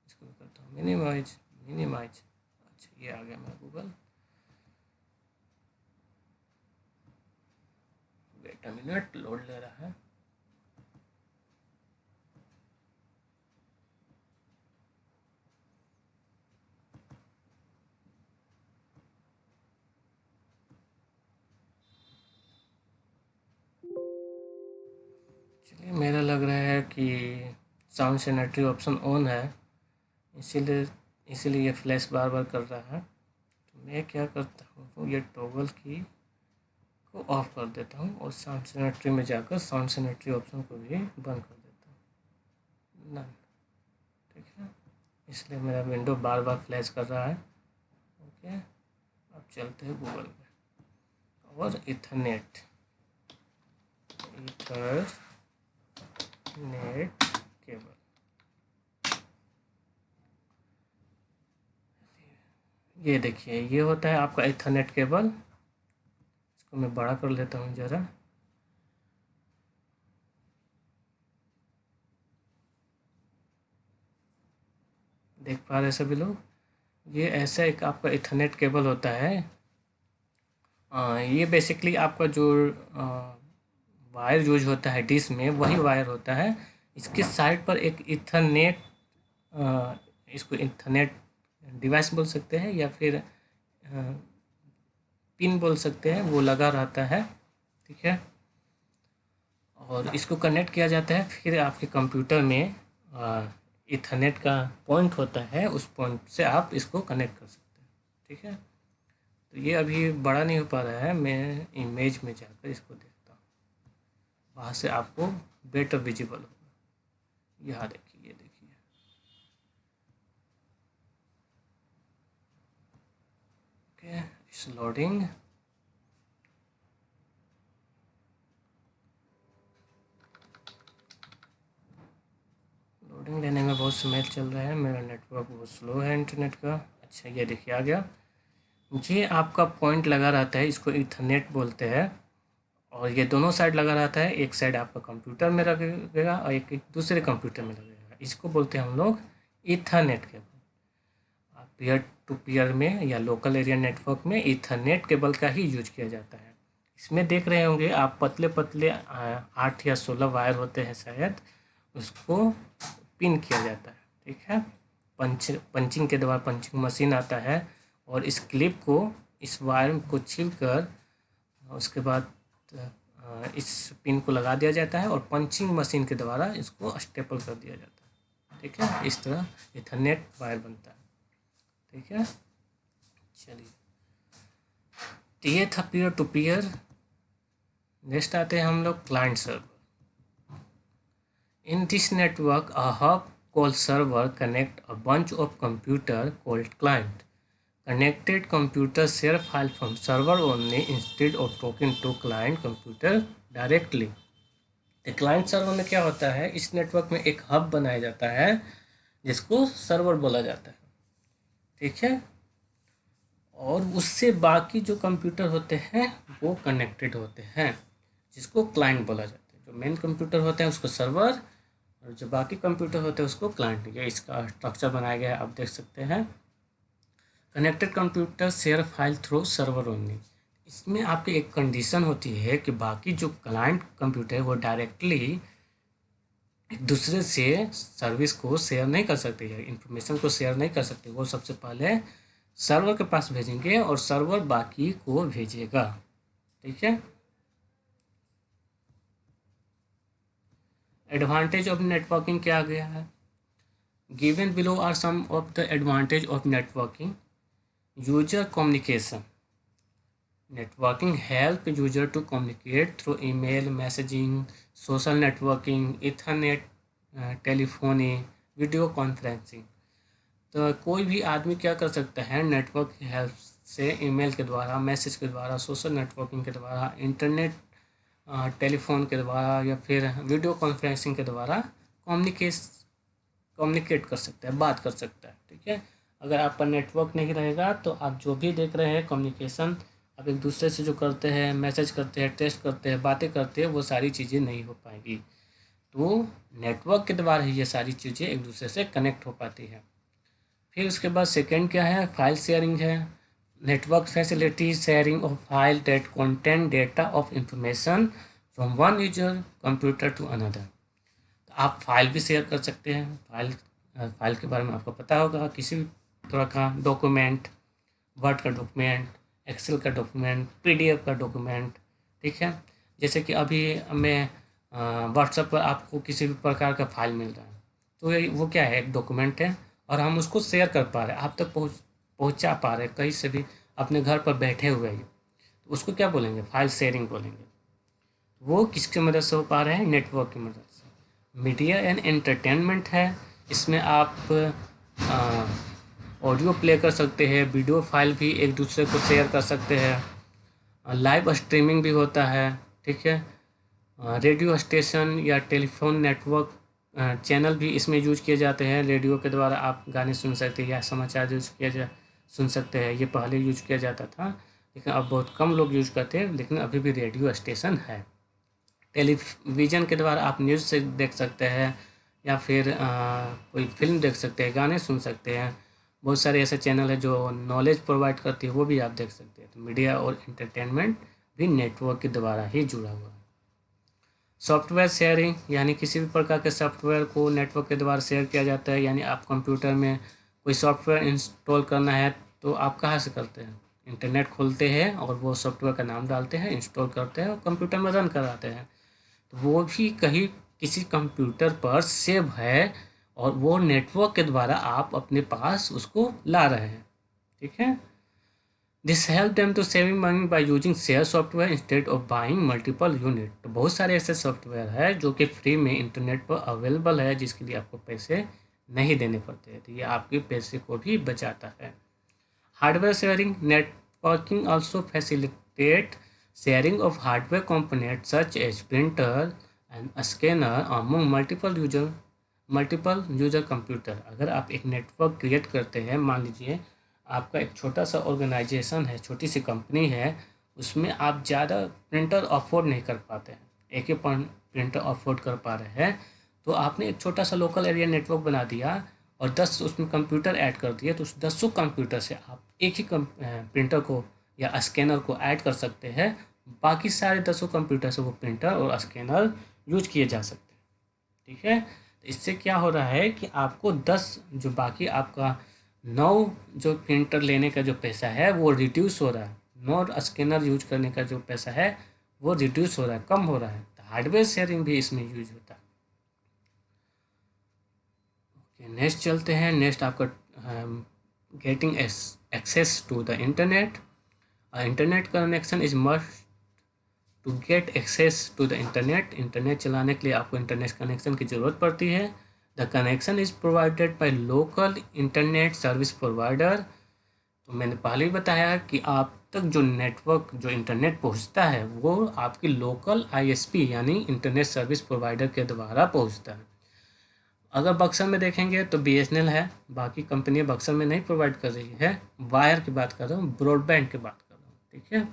इसको भी करता हूँ मिनिमाइज मिनिमाइज। अच्छा ये आ गया मेरा Google. Wait a minute, load ले रहा है। चलिए मेरा लग रहा है कि साउंड सैनिटरी ऑप्शन ऑन है, इसीलिए इसीलिए ये फ्लैश बार बार कर रहा है। तो मैं क्या करता हूँ, ये टॉगल की को ऑफ कर देता हूँ और साउंड सैनिटरी में जाकर साउंड सैनिटरी ऑप्शन को भी बंद कर देता हूँ। नन, ठीक है। इसलिए मेरा विंडो बार बार फ्लैश कर रहा है। ओके, अब चलते हैं गूगल पे और ईथरनेट केबल। ये देखिए ये होता है आपका ईथरनेट केबल। इसको मैं बड़ा कर लेता हूँ ज़रा। देख पा रहे सभी लोग, ये ऐसा एक आपका ईथरनेट केबल होता है। ये बेसिकली आपका जो वायर यूज होता है डिश में वही वायर होता है। इसके साइड पर एक ईथरनेट, इसको ईथरनेट डिवाइस बोल सकते हैं या फिर पिन बोल सकते हैं, वो लगा रहता है, ठीक है। और इसको कनेक्ट किया जाता है, फिर आपके कंप्यूटर में ईथरनेट का पॉइंट होता है, उस पॉइंट से आप इसको कनेक्ट कर सकते हैं, ठीक है। तो ये अभी बड़ा नहीं हो पा रहा है, मैं इमेज में जाकर इसको देखता हूँ, वहाँ से आपको बेटर विजिबल होगा। यहाँ देखिए, ये देखिए, ओके इट्स लोडिंग। लोडिंग लेने में बहुत समय चल रहा है, मेरा नेटवर्क बहुत स्लो है इंटरनेट का। अच्छा ये देखिए आ गया। ये आपका पॉइंट लगा रहता है, इसको ईथरनेट बोलते हैं। और ये दोनों साइड लगा रहता है, एक साइड आपका कंप्यूटर में लगेगा और एक दूसरे कंप्यूटर में लगेगा। इसको बोलते हैं हम लोग Ethernet cable. Peer to peer में या लोकल एरिया नेटवर्क में ईथरनेट केबल का ही यूज किया जाता है। इसमें देख रहे होंगे आप पतले पतले 8 या 16 वायर होते हैं शायद, उसको पिन किया जाता है, ठीक है। पंचिंग के द्वारा पंचिंग मशीन आता है और इस क्लिप को, इस वायर को छील कर उसके बाद इस पिन को लगा दिया जाता है और पंचिंग मशीन के द्वारा इसको स्टेपल कर दिया जाता है, ठीक है। इस तरह ईथरनेट वायर बनता है, ठीक है। चलिए तो ये था पीयर टू पीयर। नेक्स्ट आते हैं हम लोग client server. In this network, a hub called server connect a bunch of computer called client. Connected computers share file from server only instead of talking to client computer directly. तो client server में क्या होता है, इस network में एक hub बनाया जाता है जिसको सर्वर बोला जाता है, ठीक है। और उससे बाकी जो कंप्यूटर होते हैं वो कनेक्टेड होते हैं, जिसको क्लाइंट बोला जाता है। जो मेन कंप्यूटर होते हैं उसको सर्वर और जो बाकी कंप्यूटर होते हैं उसको क्लाइंट। ये इसका स्ट्रक्चर बनाया गया है, आप देख सकते हैं। Connected computer share file through server only. इसमें आपकी एक कंडीशन होती है कि बाकी जो क्लाइंट कंप्यूटर है वो डायरेक्टली एक दूसरे से सर्विस को शेयर नहीं कर सकते या इंफॉर्मेशन को शेयर नहीं कर सकते। वो सबसे पहले सर्वर के पास भेजेंगे और सर्वर बाकी को भेजेगा, ठीक है। एडवांटेज ऑफ नेटवर्किंग क्या गया है, given below are some of the advantage of networking. User communication, networking help user to communicate through email, messaging, social networking, Ethernet, telephony, video conferencing. तो कोई भी आदमी क्या कर सकता है, नेटवर्क की हेल्प से ईमेल के द्वारा, मैसेज के द्वारा, सोशल नेटवर्किंग के द्वारा, इंटरनेट टेलीफोन के द्वारा या फिर वीडियो कॉन्फ्रेंसिंग के द्वारा कम्युनिकेट कर सकता है, बात कर सकता है। ठीक है, अगर आपका नेटवर्क नहीं रहेगा तो आप जो भी देख रहे हैं कम्युनिकेशन आप एक दूसरे से जो करते हैं, मैसेज करते हैं, टेक्स्ट करते हैं, बातें करते हैं, वो सारी चीज़ें नहीं हो पाएगी। तो नेटवर्क के द्वारा ही ये सारी चीज़ें एक दूसरे से कनेक्ट हो पाती है। फिर उसके बाद सेकेंड क्या है, फाइल शेयरिंग है। Network facility sharing of file that content data of information from one user computer to another. तो आप फाइल भी शेयर कर सकते हैं। फाइल के बारे में आपको पता होगा, किसी भी तरह का डॉक्यूमेंट, वर्ड का डॉक्यूमेंट, एक्सेल का डॉक्यूमेंट, पीडीएफ का डॉक्यूमेंट। ठीक है, जैसे कि अभी मैं व्हाट्सएप पर आपको किसी भी प्रकार का फाइल मिल रहा है तो वो क्या है, एक डॉक्यूमेंट है और हम उसको शेयर कर पा रहे हैं, आप तक पहुंचा पा रहे हैं कहीं से भी अपने घर पर बैठे हुए ही। तो उसको क्या बोलेंगे, फाइल शेयरिंग बोलेंगे। वो किसकी मदद से हो पा रहे हैं, नेटवर्क की मदद से। मीडिया एंड एंटरटेनमेंट है, इसमें आप ऑडियो प्ले कर सकते हैं, वीडियो फाइल भी एक दूसरे को शेयर कर सकते हैं, लाइव स्ट्रीमिंग भी होता है। ठीक है, रेडियो स्टेशन या टेलीफोन नेटवर्क चैनल भी इसमें यूज किए जाते हैं। रेडियो के द्वारा आप गाने सुन सकते हैं या समाचार यूज सुन सकते हैं। ये पहले यूज किया जाता था लेकिन अब बहुत कम लोग यूज करते हैं, लेकिन अभी भी रेडियो स्टेशन है। टेलीविज़न के द्वारा आप न्यूज़ से देख सकते हैं या फिर कोई फिल्म देख सकते हैं, गाने सुन सकते हैं। बहुत सारे ऐसे चैनल है जो नॉलेज प्रोवाइड करती है, वो भी आप देख सकते हैं। तो मीडिया और एंटरटेनमेंट भी नेटवर्क के द्वारा ही जुड़ा हुआ है। सॉफ्टवेयर शेयरिंग, यानी किसी भी प्रकार के सॉफ्टवेयर को नेटवर्क के द्वारा शेयर किया जाता है। यानी आप कंप्यूटर में कोई सॉफ्टवेयर इंस्टॉल करना है तो आप कहाँ से करते हैं, इंटरनेट खोलते हैं और वो सॉफ्टवेयर का नाम डालते हैं, इंस्टॉल करते हैं और कंप्यूटर में रन कराते हैं। तो वो भी कहीं किसी कंप्यूटर पर सेव है और वो नेटवर्क के द्वारा आप अपने पास उसको ला रहे हैं। ठीक है, this help them to saving money by using share software instead of buying multiple unit. तो बहुत सारे ऐसे सॉफ्टवेयर है जो कि फ्री में इंटरनेट पर अवेलेबल है, जिसके लिए आपको पैसे नहीं देने पड़ते हैं। तो ये आपके पैसे को भी बचाता है। Hardware sharing, networking also facilitate sharing of hardware component such as printer and scanner among multiple user computer. अगर आप एक नेटवर्क क्रिएट करते हैं, मान लीजिए आपका एक छोटा सा ऑर्गेनाइजेशन है, छोटी सी कंपनी है, उसमें आप ज़्यादा प्रिंटर अफोर्ड नहीं कर पाते हैं, एक ही प्रिंटर अफोर्ड कर पा रहे हैं, तो आपने एक छोटा सा लोकल एरिया नेटवर्क बना दिया और 10 उसमें कंप्यूटर ऐड कर दिए। तो उस 10 कंप्यूटर से आप एक ही प्रिंटर को या स्कैनर को ऐड कर सकते हैं। बाकी सारे 10 कंप्यूटर से वो प्रिंटर और स्कैनर यूज किए जा सकते हैं। ठीक है, तो इससे क्या हो रहा है कि आपको 10 जो बाकी आपका 9 जो प्रिंटर लेने का जो पैसा है वो रिड्यूस हो रहा है, 9 स्कैनर यूज करने का जो पैसा है वो रिड्यूस हो रहा है, कम हो रहा है। तो हार्डवेयर शेयरिंग भी इसमें यूज होता है। नेक्स्ट चलते हैं। नेक्स्ट आपका getting access to the internet. Internet connection is must to get access to the internet. Internet चलाने के लिए आपको इंटरनेट कनेक्शन की ज़रूरत पड़ती है। The connection is provided by local internet service provider. तो मैंने पहले ही बताया कि आप तक जो नेटवर्क जो इंटरनेट पहुंचता है वो आपकी लोकल आईएसपी यानी इंटरनेट सर्विस प्रोवाइडर के द्वारा पहुंचता है। अगर बक्सर में देखेंगे तो बीएसएनएल है, बाकी कंपनियां बक्सर में नहीं प्रोवाइड कर रही है। वायर की बात कर रहा हूँ, ब्रॉडबैंड की बात कर रहा हूँ। ठीक है,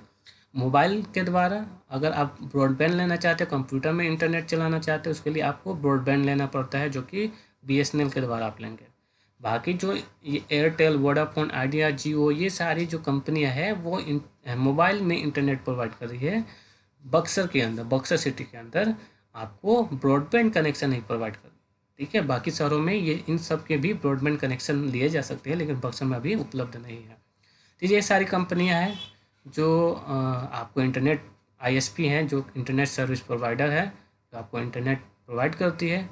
मोबाइल के द्वारा अगर आप ब्रॉडबैंड लेना चाहते हैं, कंप्यूटर में इंटरनेट चलाना चाहते हैं, उसके लिए आपको ब्रॉडबैंड लेना पड़ता है, जो कि बीएसएनएल के द्वारा आप लेंगे। बाकी जो ये एयरटेल, वोडाफोन, आइडिया, जियो, ये सारी जो कंपनियां हैं वो मोबाइल में इंटरनेट प्रोवाइड कर रही है। बक्सर के अंदर, बक्सर सिटी के अंदर आपको ब्रॉडबैंड कनेक्शन नहीं प्रोवाइड कर। ठीक है, बाकी शहरों में ये इन सब के भी ब्रॉडबैंड कनेक्शन लिए जा सकते हैं, लेकिन बक्सर में अभी उपलब्ध नहीं है। तो ये सारी कंपनियां हैं जो आपको इंटरनेट आईएसपी हैं, जो इंटरनेट सर्विस प्रोवाइडर है, जो आपको इंटरनेट प्रोवाइड करती है।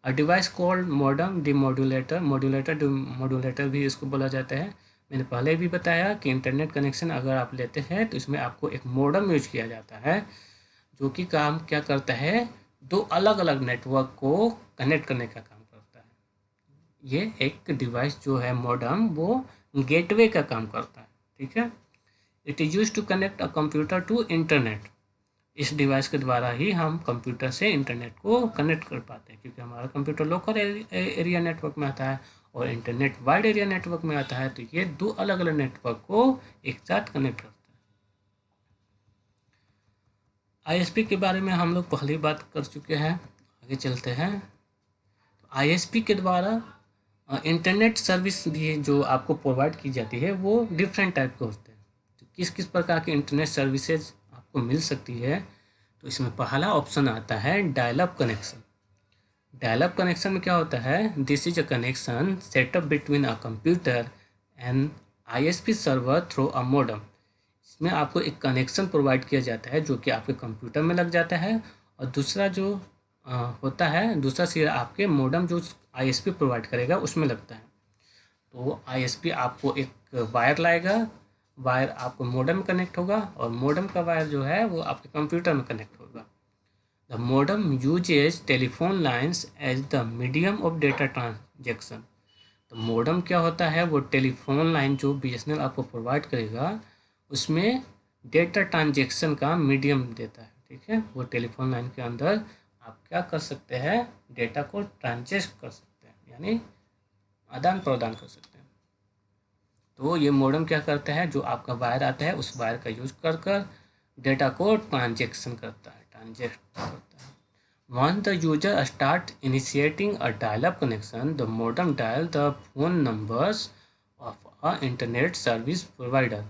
A device called modem demodulator भी इसको बोला जाता है। मैंने पहले भी बताया कि इंटरनेट कनेक्शन अगर आप लेते हैं तो इसमें आपको एक मॉडम यूज किया जाता है, जो कि काम क्या करता है, 2 अलग अलग नेटवर्क को कनेक्ट करने का काम करता है। ये एक डिवाइस जो है मॉडम, वो गेटवे का काम करता है। ठीक है, it is use to connect a computer to internet. इस डिवाइस के द्वारा ही हम कंप्यूटर से इंटरनेट को कनेक्ट कर पाते हैं, क्योंकि हमारा कंप्यूटर लोकल एरिया नेटवर्क में आता है और इंटरनेट वाइड एरिया नेटवर्क में आता है। तो ये दो अलग अलग नेटवर्क को एक साथ कनेक्ट करता है। आईएसपी के बारे में हम लोग पहले बात कर चुके हैं, आगे चलते हैं। तो आईएसपी के द्वारा इंटरनेट सर्विस भी जो आपको प्रोवाइड की जाती है वो डिफरेंट टाइप के होते हैं। तो किस किस प्रकार की इंटरनेट सर्विसेज आपको मिल सकती है, तो इसमें पहला ऑप्शन आता है dial up connection. Dial up connection में क्या होता है, this is a connection setup between a computer and ISP server through a modem. इसमें आपको एक कनेक्शन प्रोवाइड किया जाता है जो कि आपके कंप्यूटर में लग जाता है, और दूसरा जो होता है, दूसरा सिरा आपके मॉडेम जो आईएसपी प्रोवाइड करेगा उसमें लगता है। तो आईएसपी आपको एक वायर लाएगा, वायर आपको मॉडेम में कनेक्ट होगा और मॉडेम का वायर जो है वो आपके कंप्यूटर में कनेक्ट होगा। The modem uses telephone lines as the medium of data transaction. तो मॉडेम क्या होता है, वो टेलीफोन लाइन जो बीएसएनएल आपको प्रोवाइड करेगा उसमें डेटा ट्रांजेक्शन का मीडियम देता है। ठीक है, वो टेलीफोन लाइन के अंदर आप क्या कर सकते हैं, डेटा को ट्रांजेक्ट कर सकते हैं, यानी आदान प्रदान कर सकते हैं। तो ये मॉडेम क्या करता है, जो आपका वायर आता है उस वायर का यूज कर कर डेटा को ट्रांजेक्शन करता है, ट्रांजेक्ट करता है। Once the user start initiating a dial-up connection, the modem dial the phone numbers of a internet service provider।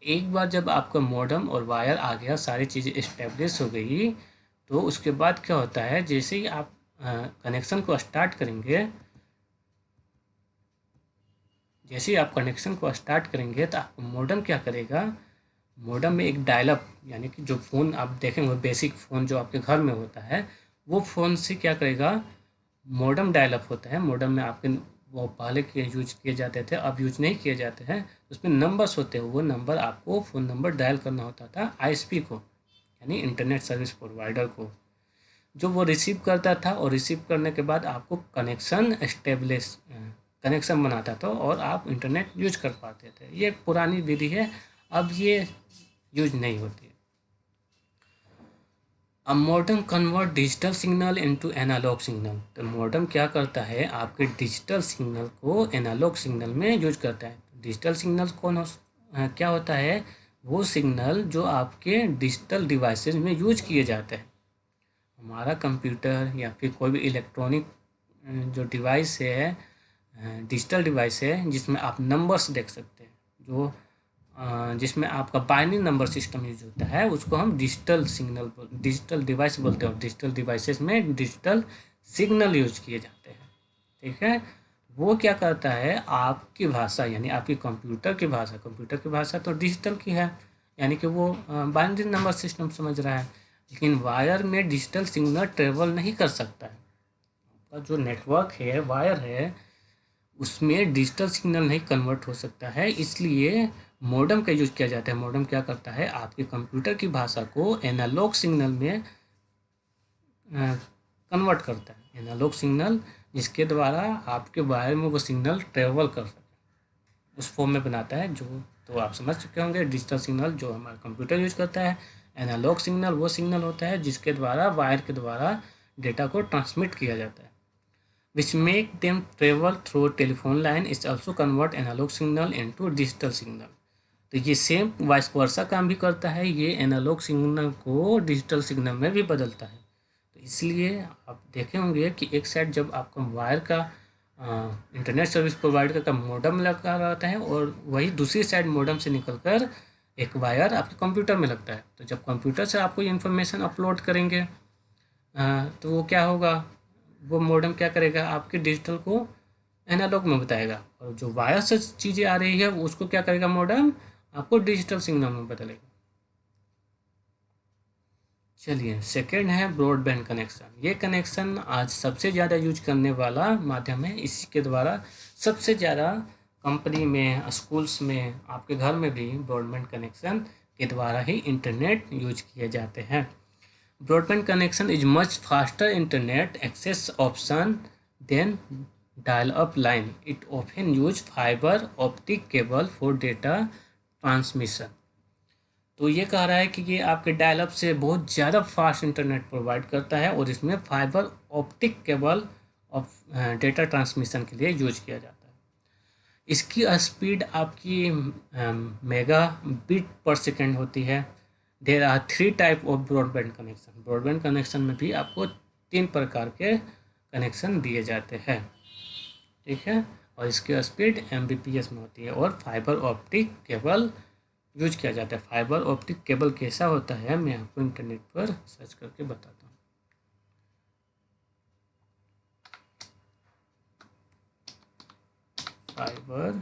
एक बार जब आपका मॉडेम और वायर आ गया, सारी चीज़ें इस्टेब्लिश हो गई, तो उसके बाद क्या होता है, जैसे ही आप कनेक्शन को स्टार्ट करेंगे, जैसे ही आप कनेक्शन को स्टार्ट करेंगे तो आपको मॉडेम क्या करेगा, मॉडेम में एक डायलअप, यानी कि जो फ़ोन आप देखेंगे बेसिक फ़ोन जो आपके घर में होता है, वो फ़ोन से क्या करेगा, मॉडेम डायलअप होता है। मॉडेम में आपके वो पहले के यूज किए जाते थे, अब यूज नहीं किए जाते हैं। उसमें नंबर्स होते हैं, वो नंबर आपको फ़ोन नंबर डायल करना होता था आईएसपी को, यानी इंटरनेट सर्विस प्रोवाइडर को, जो वो रिसीव करता था और रिसीव करने के बाद आपको कनेक्शन बनाता था और आप इंटरनेट यूज कर पाते थे। ये पुरानी विधि है, अब ये यूज नहीं होती है। अब modem convert digital signal into analog signal. तो मॉडेम क्या करता है, आपके डिजिटल सिग्नल को एनालॉग सिग्नल में यूज करता है। डिजिटल सिग्नल क्या होता है, वो सिग्नल जो आपके डिजिटल डिवाइसेस में यूज किए जाते हैं। हमारा कंप्यूटर या फिर कोई भी इलेक्ट्रॉनिक जो डिवाइस है, डिजिटल डिवाइस है, जिसमें आप नंबर्स देख सकते हैं, जो जिसमें आपका बाइनरी नंबर सिस्टम यूज होता है, उसको हम डिजिटल डिवाइस बोलते हैं। और डिजिटल डिवाइसेस में डिजिटल सिग्नल यूज किए जाते हैं। ठीक है, वो क्या करता है, आपकी भाषा यानी आपकी कंप्यूटर की भाषा तो डिजिटल की है, यानी कि वो बाइनरी नंबर सिस्टम समझ रहा है, लेकिन वायर में डिजिटल सिग्नल ट्रेवल नहीं कर सकता है। आपका जो नेटवर्क है, वायर है, उसमें डिजिटल सिग्नल नहीं कन्वर्ट हो सकता है, इसलिए मॉडेम का यूज किया जाता है। मॉडेम क्या करता है, आपके कंप्यूटर की भाषा को एनालॉग सिग्नल में कन्वर्ट करता है, एनालॉग सिग्नल, जिसके द्वारा आपके वायर में वो सिग्नल ट्रेवल कर सके, उस फॉर्म में बनाता है। जो तो आप समझ चुके होंगे, डिजिटल सिग्नल जो हमारा कंप्यूटर यूज करता है, एनालॉग सिग्नल वो सिग्नल होता है जिसके द्वारा वायर के द्वारा डेटा को ट्रांसमिट किया जाता है। which make them travel through telephone line is also convert analog signal into digital signal। तो ये सेम वाइस वर्सा काम भी करता है, ये एनालॉग सिग्नल को डिजिटल सिग्नल में भी बदलता है। तो इसलिए आप देखे होंगे कि एक साइड जब आपका वायर का इंटरनेट सर्विस प्रोवाइडर का मॉडेम लगा रहता है और वही दूसरी साइड मॉडेम से निकलकर एक वायर आपके कंप्यूटर में लगता है। तो जब कंप्यूटर से आपको ये इन्फॉर्मेशन अपलोड करेंगे तो वो क्या होगा, वो मॉडेम क्या करेगा, आपके डिजिटल को एनालॉग में बताएगा, और जो वायर से चीज़ें आ रही है उसको क्या करेगा, मॉडेम आपको डिजिटल सिग्नल में बदलेगा। चलिए, सेकेंड है ब्रॉडबैंड कनेक्शन। ये कनेक्शन आज सबसे ज़्यादा यूज करने वाला माध्यम है। इसी के द्वारा सबसे ज़्यादा कंपनी में, स्कूल्स में, आपके घर में भी ब्रॉडबैंड कनेक्शन के द्वारा ही इंटरनेट यूज किए जाते हैं। Broadband connection is much faster internet access option than dial-up line. It often use fiber optic cable for data transmission। तो ये कह रहा है कि ये आपके डायल अप से बहुत ज़्यादा फास्ट इंटरनेट प्रोवाइड करता है और इसमें fibre optic cable of data transmission के लिए यूज किया जाता है। इसकी स्पीड आपकी मेगा बिट पर सेकेंड होती है। There are 3 type of broadband connection. Broadband connection में भी आपको 3 प्रकार के कनेक्शन दिए जाते हैं, ठीक है। और इसकी स्पीड Mbps में होती है और फाइबर ऑप्टिक केबल यूज किया जाता है। फाइबर ऑप्टिक केबल कैसा होता है मैं आपको इंटरनेट पर सर्च करके बताता हूँ। फाइबर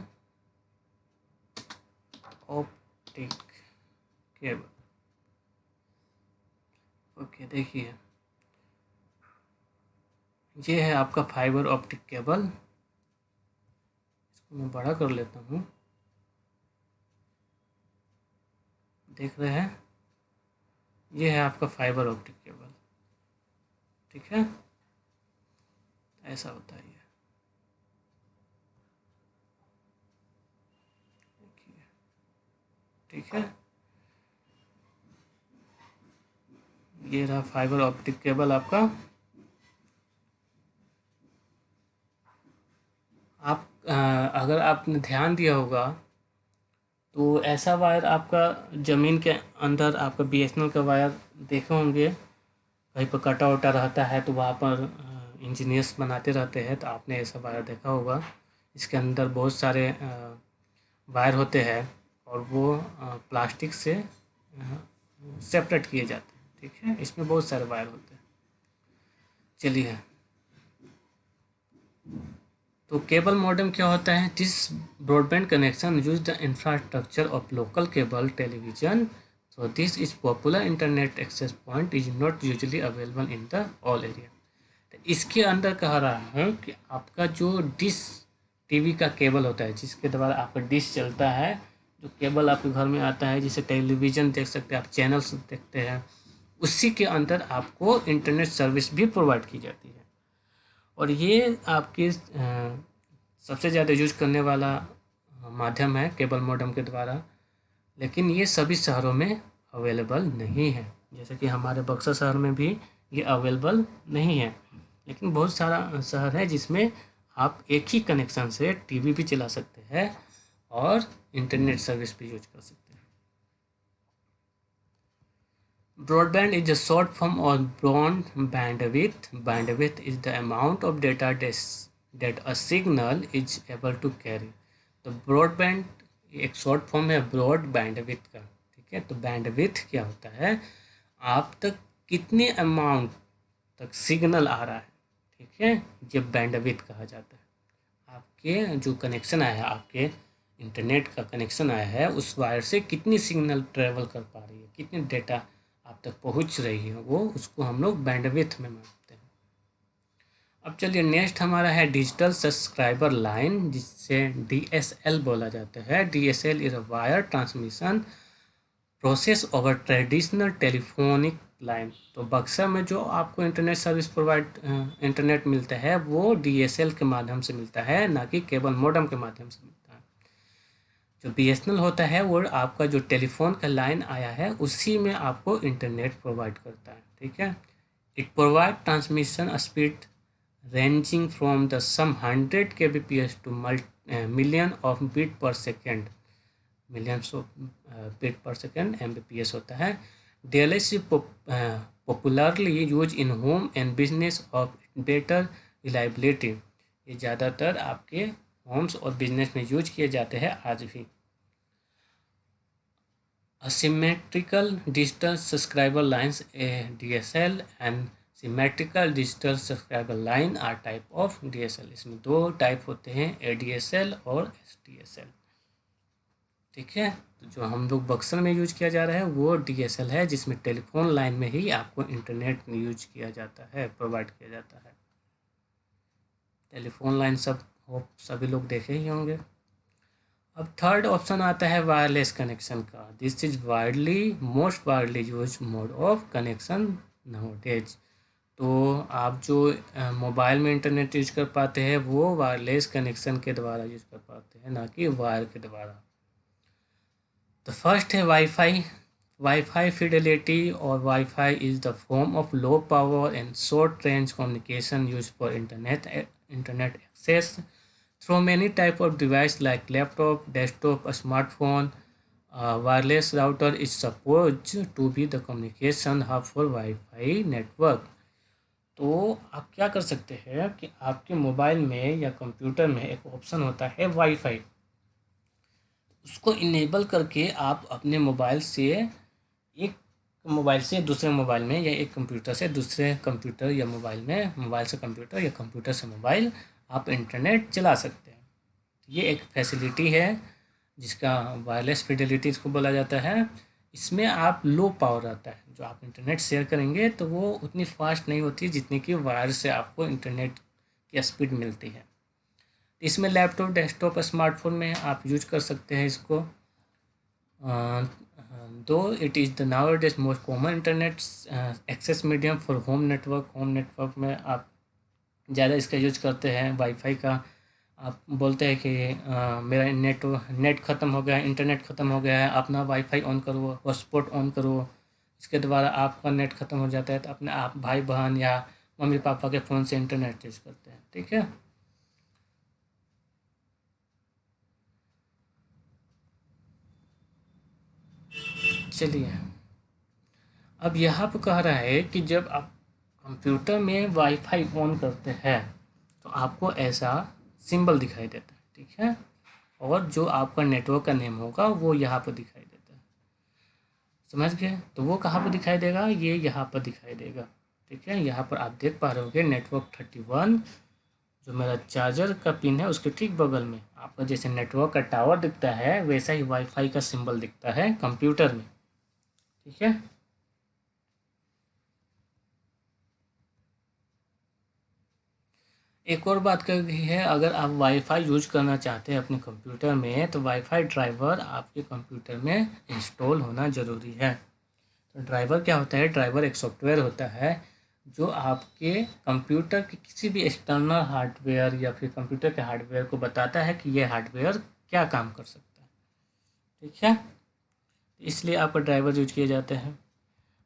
ऑप्टिक केबल, ओके देखिए ये है आपका फाइबर ऑप्टिक केबल। इसको मैं बड़ा कर लेता हूँ, देख रहे हैं ये है आपका फाइबर ऑप्टिक केबल, ठीक है। ऐसा होता है ये, देखिए, ठीक है। ये रहा फाइबर ऑप्टिक केबल आपका। आप अगर आपने ध्यान दिया होगा तो ऐसा वायर आपका ज़मीन के अंदर आपका BSNL का वायर देखे होंगे, कहीं पर कटा वटा रहता है तो वहाँ पर इंजीनियर्स बनाते रहते हैं, तो आपने ऐसा वायर देखा होगा। इसके अंदर बहुत सारे वायर होते हैं और वो प्लास्टिक से सेपरेट किए जाते हैं, ठीक है। इसमें बहुत सारे वायर होते हैं। चलिए, तो केबल मॉडेम क्या होता है? This broadband connection use the infrastructure of local cable television, so this is popular internet access point is not usually available in the all area। तो इसके अंदर कह रहा हूँ कि आपका जो डिश टीवी का केबल होता है जिसके द्वारा आपका डिश चलता है, जो केबल आपके घर में आता है जिसे टेलीविज़न देख सकते हैं आप, चैनल्स देखते हैं, उसी के अंदर आपको इंटरनेट सर्विस भी प्रोवाइड की जाती है। और ये आपकी सबसे ज़्यादा यूज करने वाला माध्यम है केबल मॉडेम के द्वारा, लेकिन ये सभी शहरों में अवेलेबल नहीं है। जैसे कि हमारे बक्सर शहर में भी ये अवेलेबल नहीं है, लेकिन बहुत सारा शहर है जिसमें आप एक ही कनेक्शन से टीवी भी चला सकते हैं और इंटरनेट सर्विस भी यूज कर सकते हैं। Broadband is a short form of broad bandwidth. Bandwidth is the amount of data that a signal is able to carry। तो ब्रॉडबैंड एक शॉर्ट फॉर्म है ब्रॉड बैंडविथ का, ठीक है। तो बैंडविथ क्या होता है? आप तक कितने अमाउंट तक सिग्नल आ रहा है, ठीक है, ये बैंडविथ कहा जाता है। आपके जो कनेक्शन आया है, आपके इंटरनेट का कनेक्शन आया है, उस वायर से कितनी सिग्नल ट्रेवल कर पा रही है, कितनी डेटा आप तक पहुंच रही है, वो उसको हम लोग बैंडविथ में मानते हैं। अब चलिए नेक्स्ट हमारा है डिजिटल सब्सक्राइबर लाइन, जिससे DSL बोला जाता है। DSL is a wire transmission process over traditional telephonic line. तो बक्सर में जो आपको इंटरनेट सर्विस प्रोवाइड इंटरनेट मिलता है वो DSL के माध्यम से मिलता है, ना कि केबल मॉडेम के माध्यम से मिलता है। जो BSNL होता है वो आपका जो टेलीफोन का लाइन आया है उसी में आपको इंटरनेट प्रोवाइड करता है, ठीक है। It provide transmission speed ranging from the some 100 kbps to million of bit per second, millions of bit per second Mbps होता है। DLS popularly use in home and business of better reliability. ये ज़्यादातर आपके Holmes और business में use किए जाते हैं आज भी। Asymmetrical digital subscriber lines DSL and symmetrical digital subscriber line are type of DSL। इसमें दो टाइप होते हैं, ADSL और SDSL, ठीक है। तो जो हम लोग बक्सर में यूज किया जा रहा है वो DSL है, जिसमें टेलीफोन लाइन में ही आपको इंटरनेट यूज किया जाता है, प्रोवाइड किया जाता है। टेलीफोन लाइन सभी लोग देखे ही होंगे। अब थर्ड ऑप्शन आता है वायरलेस कनेक्शन का। This is most virally use mode of connection nowadays. तो आप जो मोबाइल में इंटरनेट यूज कर पाते हैं वो वायरलेस कनेक्शन के द्वारा यूज कर पाते हैं, ना कि वायर के द्वारा। तो फर्स्ट है wifi. Wi-Fi fidelity or Wi-Fi is the form of low power and short range communication used for internet access through many type of device like laptop, desktop, a smartphone. Wireless router is supposed to be the communication hub for Wi-Fi network. तो आप क्या कर सकते हैं कि आपके mobile में या कंप्यूटर में एक ऑप्शन होता है वाईफाई, उसको इनेबल करके आप अपने मोबाइल से एक मोबाइल से दूसरे मोबाइल में या एक कंप्यूटर से दूसरे कंप्यूटर या मोबाइल में, मोबाइल से कंप्यूटर या कंप्यूटर से मोबाइल आप इंटरनेट चला सकते हैं। ये एक फैसिलिटी है जिसका वायरलेस फिडेलिटी इसको बोला जाता है। इसमें आप लो पावर आता है, जो आप इंटरनेट शेयर करेंगे तो वो उतनी फास्ट नहीं होती जितनी कि वायर से आपको इंटरनेट की स्पीड मिलती है। इसमें लैपटॉप, डेस्कटॉप, स्मार्टफोन में आप यूज कर सकते हैं इसको। दो it is the nowadays most common internet access medium for home network. Home network में आप ज़्यादा इसका यूज करते हैं वाईफाई का। आप बोलते हैं कि मेरा नेट ख़त्म हो गया है, इंटरनेट ख़त्म हो गया है, अपना वाईफाई ऑन करो, हॉटस्पॉट ऑन करो। इसके द्वारा आपका नेट ख़त्म हो जाता है तो अपने आप भाई बहन या मम्मी पापा के फ़ोन से इंटरनेट यूज करते हैं। ठीक है, चलिए अब यहाँ पर कह रहा है कि जब आप कंप्यूटर में वाईफाई ऑन करते हैं तो आपको ऐसा सिंबल दिखाई देता है। ठीक है, और जो आपका नेटवर्क का नेम होगा वो यहाँ पर दिखाई देता है। समझ गए? तो वो कहाँ पर दिखाई देगा? ये यहाँ पर दिखाई देगा। ठीक है, यहाँ पर आप देख पा रहे होंगे नेटवर्क 31, जो मेरा चार्जर का पिन है उसके ठीक बगल में आपका जैसे नेटवर्क का टावर दिखता है वैसा ही वाईफाई का सिंबल दिखता है कंप्यूटर में। ठीक है, एक और बात कर रही है, अगर आप वाईफाई यूज करना चाहते हैं अपने कंप्यूटर में तो वाईफाई ड्राइवर आपके कंप्यूटर में इंस्टॉल होना ज़रूरी है। तो ड्राइवर क्या होता है? ड्राइवर एक सॉफ्टवेयर होता है जो आपके कंप्यूटर के किसी भी एक्सटर्नल हार्डवेयर या फिर कंप्यूटर के हार्डवेयर को बताता है कि यह हार्डवेयर क्या काम कर सकता है। ठीक है, इसलिए आपका ड्राइवर यूज किए जाते हैं।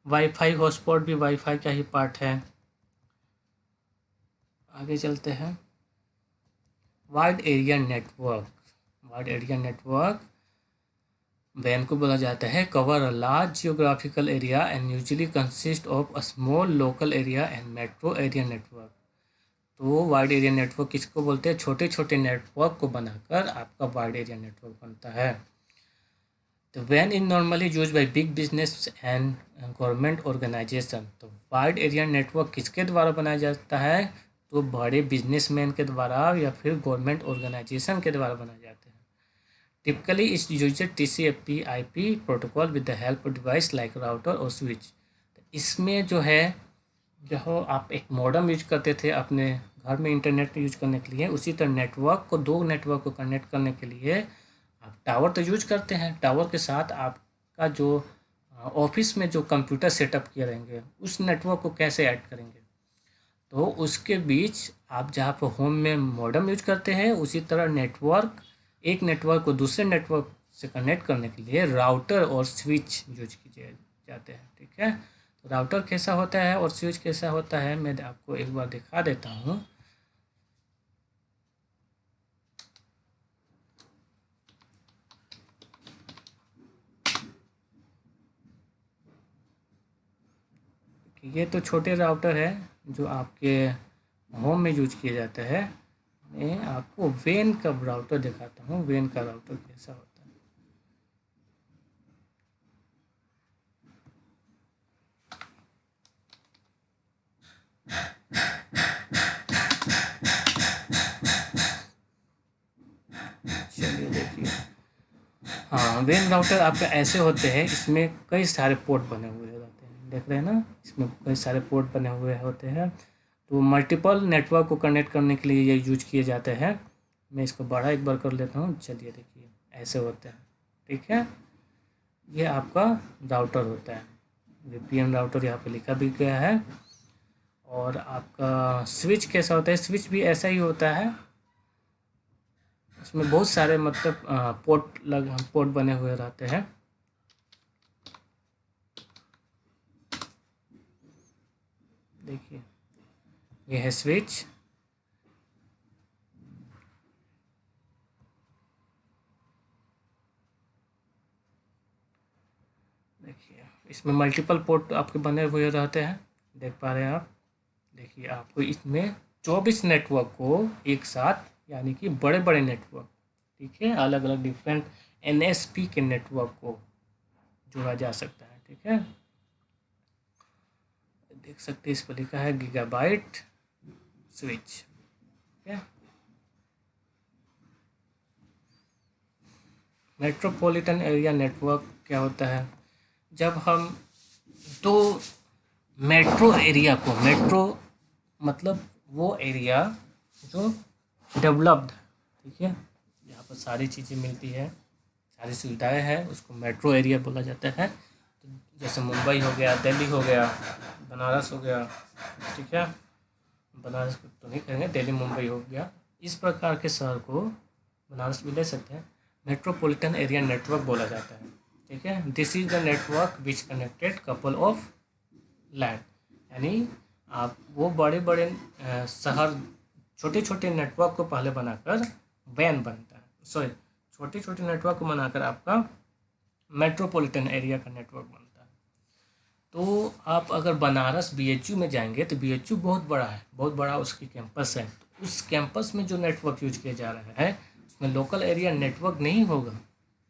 वाईफाई हॉटस्पॉट भी वाईफाई का ही पार्ट है। आगे चलते हैं। Wide area network. Wide area network वैन को बोला जाता है cover a large geographical area and usually consist of a small local area and metro area network. तो वाइड एरिया नेटवर्क किसको बोलते हैं? छोटे छोटे नेटवर्क को बनाकर आपका वाइड एरिया नेटवर्क बनता है। तो वैन is normally use by big business and government organization. तो वाइड एरिया नेटवर्क किसके द्वारा बनाया जाता है? तो बड़े बिजनेसमैन के द्वारा या फिर गवर्नमेंट ऑर्गेनाइजेशन के द्वारा बनाए जाते हैं। टिपिकली इस user TCP/IP protocol with the help of device like router और स्विच। तो इसमें जो है, जो आप एक मॉडेम यूज करते थे अपने घर में इंटरनेट यूज करने के लिए, उसी तरह नेटवर्क को, दो नेटवर्क को कनेक्ट करने के लिए आप टावर तो यूज करते हैं। टावर के साथ आपका जो ऑफिस में जो कंप्यूटर सेटअप किए रहेंगे उस नेटवर्क को कैसे ऐड करेंगे? तो उसके बीच आप जहाँ पर होम में मॉडेम यूज करते हैं उसी तरह नेटवर्क, एक नेटवर्क को दूसरे नेटवर्क से कनेक्ट करने के लिए राउटर और स्विच यूज किए जाते हैं। ठीक है, तो राउटर कैसा होता है और स्विच कैसा होता है मैं आपको एक बार दिखा देता हूँ। ये तो छोटे राउटर है जो आपके होम में यूज किए जाते हैं। मैं आपको वेन का राउटर दिखाता हूँ, वेन का राउटर कैसा होता है। चलिए देखिए, हाँ वेन राउटर आपका ऐसे होते हैं, इसमें कई सारे पोर्ट बने हुए रहते हैं, देख रहे हैं ना, इसमें कई सारे पोर्ट बने हुए होते हैं। तो मल्टीपल नेटवर्क को कनेक्ट करने के लिए ये यूज किए जाते हैं। मैं इसको बड़ा एक बार कर लेता हूँ। चलिए देखिए, ऐसे होते हैं। ठीक है, ये आपका राउटर होता है, VPN राउटर यहाँ पे लिखा भी गया है। और आपका स्विच कैसा होता है? स्विच भी ऐसा ही होता है, इसमें बहुत सारे मतलब पोर्ट बने हुए रहते हैं। देखिए ये है स्विच, देखिए इसमें मल्टीपल पोर्ट आपके बने हुए रहते हैं, देख पा रहे हैं आप। देखिए आपको इसमें 24 नेटवर्क को एक साथ, यानी कि बड़े बड़े नेटवर्क, ठीक है, अलग अलग डिफरेंट एनएसपी के नेटवर्क को जोड़ा जा सकता है, ठीक है। देख सकते हैं इस पर लिखा है गीगाबाइट स्विच, ठीक है। मेट्रोपॉलिटन एरिया नेटवर्क क्या होता है? जब हम दो मेट्रो एरिया को, मेट्रो मतलब वो एरिया जो डेवलप्ड, ठीक है, जहाँ पर सारी चीज़ें मिलती है, सारी सुविधाएं हैं, उसको मेट्रो एरिया बोला जाता है। तो जैसे मुंबई हो गया, दिल्ली हो गया, बनारस हो गया, ठीक है, बनारस तो नहीं कहेंगे, दिल्ली मुंबई हो गया, इस प्रकार के शहर को, बनारस भी ले सकते हैं, मेट्रोपॉलिटन एरिया नेटवर्क बोला जाता है, ठीक है। This is the network which connected couple of land, यानी आप वो बड़े बड़े शहर, छोटे छोटे नेटवर्क को पहले बनाकर वैन बनता है, सॉरी, छोटे छोटे नेटवर्क को बनाकर आपका मेट्रोपॉलिटन एरिया का नेटवर्क बनता है। तो आप अगर बनारस बीएचयू में जाएंगे तो बीएचयू बहुत बड़ा है, बहुत बड़ा उसकी कैंपस है। तो उस कैंपस में जो नेटवर्क यूज किया जा रहा है उसमें लोकल एरिया नेटवर्क नहीं होगा,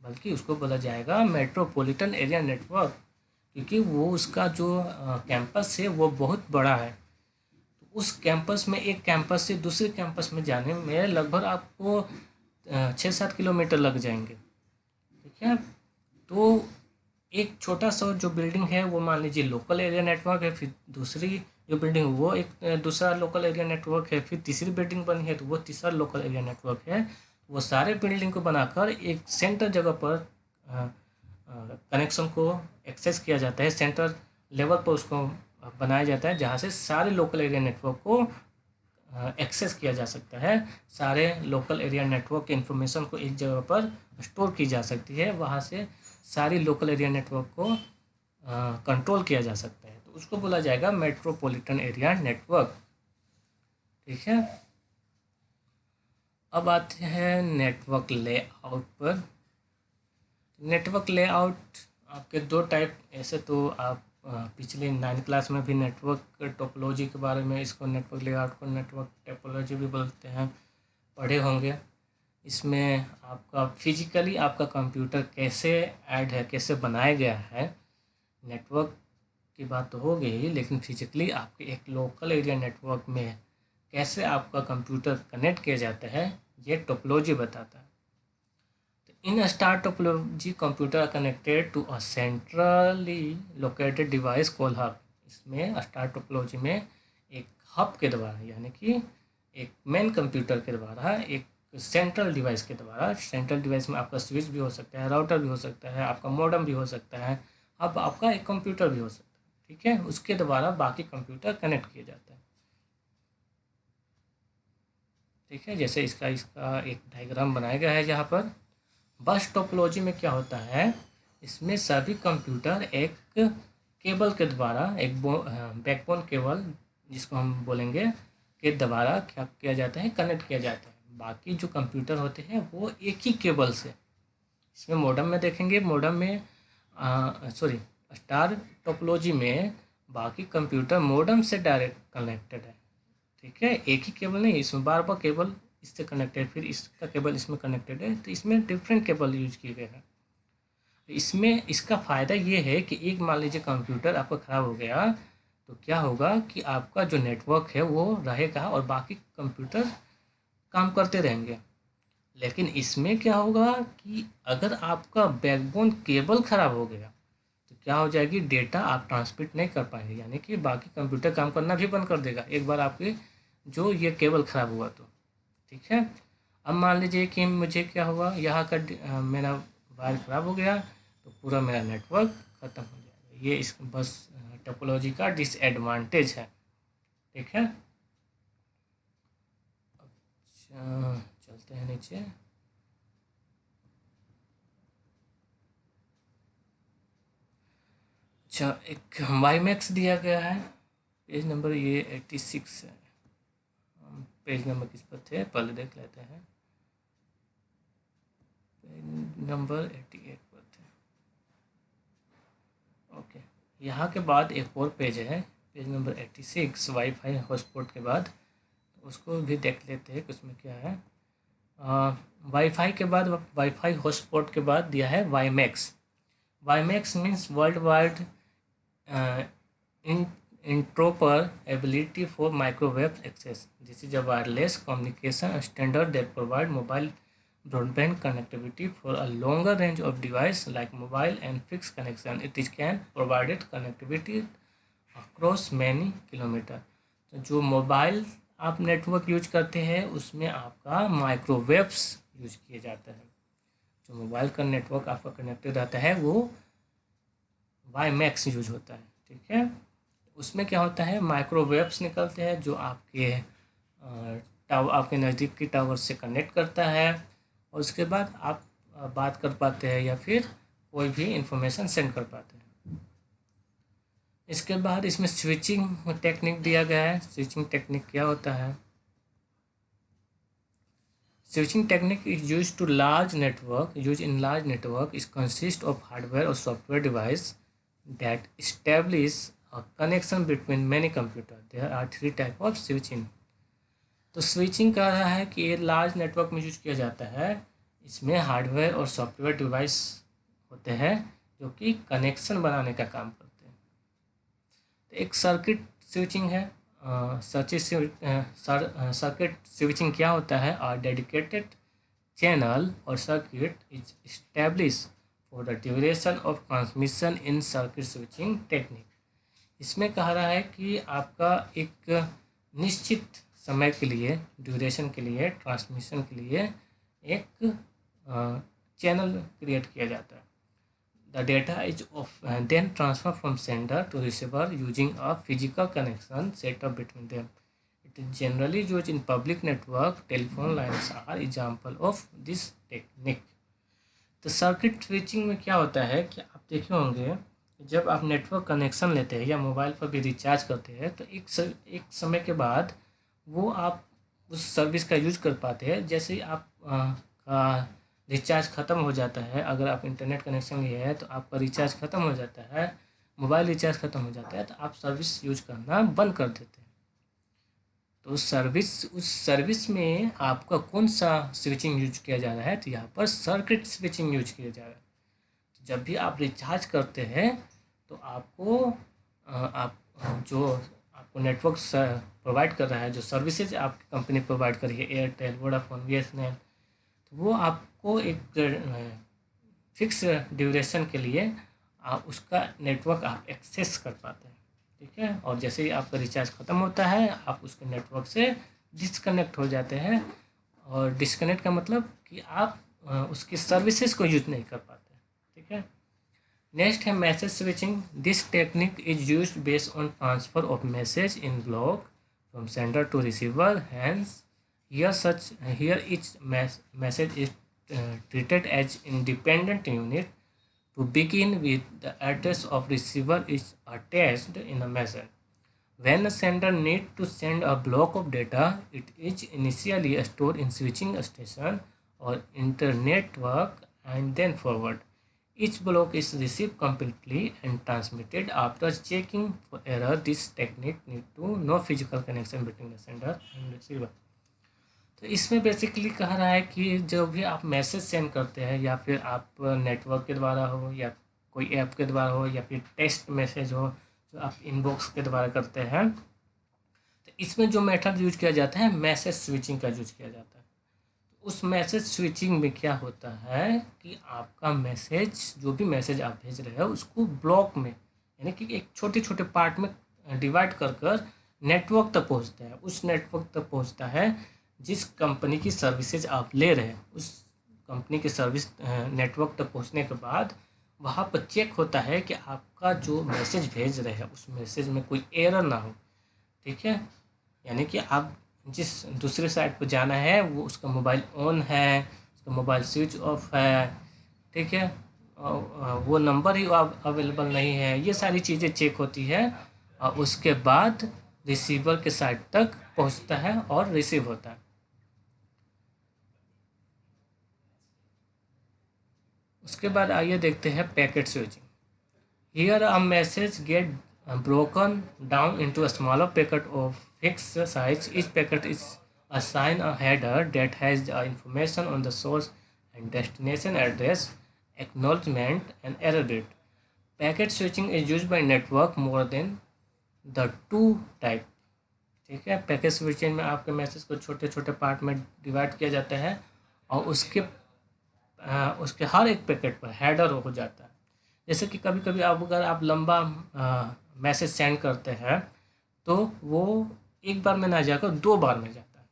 बल्कि उसको बोला जाएगा मेट्रोपॉलिटन एरिया नेटवर्क, क्योंकि वो उसका जो कैंपस है वो बहुत बड़ा है। तो उस कैंपस में, एक कैंपस से दूसरे कैंपस में जाने में लगभग आपको 6-7 किलोमीटर लग जाएंगे, ठीक है। तो एक छोटा सा जो बिल्डिंग है वो मान लीजिए लोकल एरिया नेटवर्क है, फिर दूसरी जो बिल्डिंग है वो एक दूसरा लोकल एरिया नेटवर्क है, फिर तीसरी बिल्डिंग बनी है तो वो तीसरा लोकल एरिया नेटवर्क है। वो सारे बिल्डिंग को बनाकर एक सेंटर जगह पर कनेक्शन को एक्सेस किया जाता है, सेंटर लेवल पर उसको बनाया जाता है, जहाँ से सारे लोकल एरिया नेटवर्क को एक्सेस किया जा सकता है। सारे लोकल एरिया नेटवर्क के इन्फॉर्मेशन को एक जगह पर स्टोर की जा सकती है, वहाँ से सारी लोकल एरिया नेटवर्क को कंट्रोल किया जा सकता है। तो उसको बोला जाएगा मेट्रोपॉलिटन एरिया नेटवर्क, ठीक है। अब आते हैं नेटवर्क लेआउट पर। नेटवर्क लेआउट आपके दो टाइप, ऐसे तो आप पिछले 9th क्लास में भी नेटवर्क टोपोलॉजी के बारे में, इसको नेटवर्क लेआउट को नेटवर्क टोपोलॉजी भी बोलते हैं, पढ़े होंगे। इसमें आपका फिजिकली आपका कंप्यूटर कैसे ऐड है, कैसे बनाया गया है, नेटवर्क की बात तो हो गई, लेकिन फिजिकली आपके एक लोकल एरिया नेटवर्क में कैसे आपका कंप्यूटर कनेक्ट किया जाता है, ये टोपोलॉजी बताता है। In a star topology, computer are connected to a centrally located device called hub. इसमें स्टार टोपोलॉजी में एक हब के द्वारा, यानी कि एक मेन कंप्यूटर के द्वारा, एक सेंट्रल डिवाइस के द्वारा, सेंट्रल डिवाइस में आपका स्विच भी हो सकता है, राउटर भी हो सकता है, आपका मॉडेम भी हो सकता है, हब आपका एक कंप्यूटर भी हो सकता है, ठीक है। उसके द्वारा बाकी कंप्यूटर कनेक्ट किया जाता है, ठीक है। जैसे इसका एक डायग्राम बनाया गया है यहाँ पर। बस टोपोलॉजी में क्या होता है, इसमें सभी कंप्यूटर एक केबल के द्वारा, एक बैकबोन केबल जिसको हम बोलेंगे, के द्वारा क्या किया जाता है, कनेक्ट किया जाता है। बाकी जो कंप्यूटर होते हैं वो एक ही केबल से, इसमें मॉडेम में देखेंगे, मॉडेम में सॉरी, स्टार टोपोलॉजी में बाकी कंप्यूटर मॉडेम से डायरेक्ट कनेक्टेड है, ठीक है। एक ही केबल नहीं, इसमें बार बार केबल इससे कनेक्टेड, फिर इसका केबल इसमें कनेक्टेड है, तो इसमें डिफरेंट केबल यूज किए गए हैं। इसमें इसका फ़ायदा ये है कि एक मान लीजिए कंप्यूटर आपका ख़राब हो गया तो क्या होगा कि आपका जो नेटवर्क है वो रहेगा और बाकी कंप्यूटर काम करते रहेंगे। लेकिन इसमें क्या होगा कि अगर आपका बैकबोन केबल ख़राब हो गया तो क्या हो जाएगी, डेटा आप ट्रांसमिट नहीं कर पाएंगे, यानी कि बाकी कंप्यूटर काम करना भी बंद कर देगा एक बार आपके जो ये केबल ख़राब हुआ तो, ठीक है। अब मान लीजिए कि मुझे क्या हुआ, यहाँ का मेरा वायर ख़राब हो गया तो पूरा मेरा नेटवर्क ख़त्म हो जाएगा। ये इस बस टोपोलॉजी का डिसएडवांटेज है, ठीक है। अच्छा, चलते हैं नीचे। अच्छा, एक वाईमैक्स दिया गया है, पेज नंबर ये 86 है। हम पेज नंबर किस पर थे पहले देख लेते हैं। पेज नंबर 88 पर थे। ओके, यहाँ के बाद एक और पेज है, पेज नंबर 86 वाईफाई हॉटस्पॉट के बाद, उसको भी देख लेते हैं कि उसमें क्या है। वाईफाई के बाद, वाईफाई हॉटस्पॉट के बाद दिया है WiMAX. WiMAX means world wide interoperability for microwave access. This is a wireless communication standard that provide mobile broadband connectivity for a longer range of device like mobile and fixed connection. It is can provided connectivity across many kilometer. तो जो mobile आप network use करते हैं उसमें आपका microwaves use किया जाता है। जो मोबाइल का नेटवर्क आपका कनेक्टेड रहता है वो वाईमैक्स यूज होता है, ठीक है। उसमें क्या होता है, माइक्रोवेव्स निकलते हैं जो आपके नज़दीक की टावर से कनेक्ट करता है और उसके बाद आप बात कर पाते हैं या फिर कोई भी इंफॉर्मेशन सेंड कर पाते हैं। इसके बाद इसमें स्विचिंग टेक्निक दिया गया है। स्विचिंग टेक्निक क्या होता है? Switching technique is used in large network is consist of hardware or software device that establish a connection between many computers. There are 3 type of switching. तो स्विचिंग कह रहा है कि ये लार्ज नेटवर्क में यूज किया जाता है। इसमें हार्डवेयर और सॉफ्टवेयर डिवाइस होते हैं जो कि कनेक्शन बनाने का काम करते हैं। तो एक सर्किट स्विचिंग है। सर्किट स्विचिंग क्या होता है? और डेडिकेटेड चैनल और circuit is establish for the duration of transmission in circuit switching technique. इसमें कह रहा है कि आपका एक निश्चित समय के लिए, ड्यूरेशन के लिए, ट्रांसमिशन के लिए एक चैनल क्रिएट किया जाता है। The data is then transferred from sender to receiver using a physical connection set up between them. It is generally used in public network. Telephone lines are example of this technique. तो circuit switching में क्या होता है कि आप देखे होंगे जब आप नेटवर्क कनेक्शन लेते हैं या मोबाइल पर भी रिचार्ज करते हैं तो एक समय के बाद वो आप उस सर्विस का यूज कर पाते हैं। जैसे ही आप रिचार्ज ख़त्म हो जाता है, अगर आप इंटरनेट कनेक्शन लिए हैं तो आपका रिचार्ज ख़त्म हो जाता है, मोबाइल रिचार्ज ख़त्म हो जाता है तो आप सर्विस यूज करना बंद कर देते हैं। तो उस सर्विस में आपका कौन सा स्विचिंग यूज किया जा रहा है? तो यहाँ पर सर्किट स्विचिंग यूज किया जा रहा है। तो जब भी आप रिचार्ज करते हैं तो आपको नेटवर्क प्रोवाइड कर रहा है, जो सर्विसेज आपकी कंपनी प्रोवाइड कर रही है, एयरटेल, वोडाफोन, BSNL, वो आपको एक फिक्स ड्यूरेशन के लिए उसका नेटवर्क आप एक्सेस कर पाते हैं, ठीक है। और जैसे ही आपका रिचार्ज ख़त्म होता है आप उसके नेटवर्क से डिस्कनेक्ट हो जाते हैं। और डिस्कनेक्ट का मतलब कि आप उसकी सर्विसेज को यूज नहीं कर पाते, ठीक है। नेक्स्ट है message switching. This technique is used based on transfer of message in block from sender to receiver. Hence Here each message is treated as independent unit. To begin with, the address of receiver is attached in a message. When a sender needs to send a block of data, it is initially stored in switching station or internetwork and then forward. Each block is received completely and transmitted. After checking for error, this technique needs to no physical connection between the sender and receiver. तो इसमें basically कह रहा है कि जब भी आप message send करते हैं या फिर आप नेटवर्क के द्वारा हो या कोई ऐप के द्वारा हो या फिर टेक्स्ट मैसेज हो जो आप इनबॉक्स के द्वारा करते हैं, तो इसमें जो मेथड यूज किया जाता है मैसेज स्विचिंग का यूज किया जाता है। तो उस मैसेज स्विचिंग में क्या होता है कि आपका मैसेज, जो भी मैसेज आप भेज रहे हो उसको ब्लॉक में, यानी कि एक छोटे छोटे पार्ट में डिवाइड कर नेटवर्क तक पहुँचता है। उस नेटवर्क तक पहुँचता है जिस कंपनी की सर्विसेज आप ले रहे हैं, उस कंपनी के सर्विस नेटवर्क तक पहुंचने के बाद वहाँ पर चेक होता है कि आपका जो मैसेज भेज रहे हैं उस मैसेज में कोई एरर ना हो, ठीक है। यानी कि आप जिस दूसरे साइड पर जाना है वो उसका मोबाइल ऑन है, उसका मोबाइल स्विच ऑफ है, ठीक है, वो नंबर ही अवेलेबल नहीं है, ये सारी चीज़ें चेक होती है। और उसके बाद रिसीवर के साइड तक पहुंचता है और रिसीव होता है। उसके बाद आइए देखते हैं packet switching. Here a message get broken down into a smaller packet of fixed size. Each packet is assigned a header that has the information on the source and destination address, acknowledgement, and error date. Packet switching is used by network more than the two type। ठीक है, packet switching में आपके message को छोटे छोटे part में divide किया जाता है और उसके हर एक पैकेट पर हेडर हो जाता है। जैसे कि कभी कभी अगर आप लंबा मैसेज सेंड करते हैं तो वो एक बार में ना जाकर 2 बार में जाता है।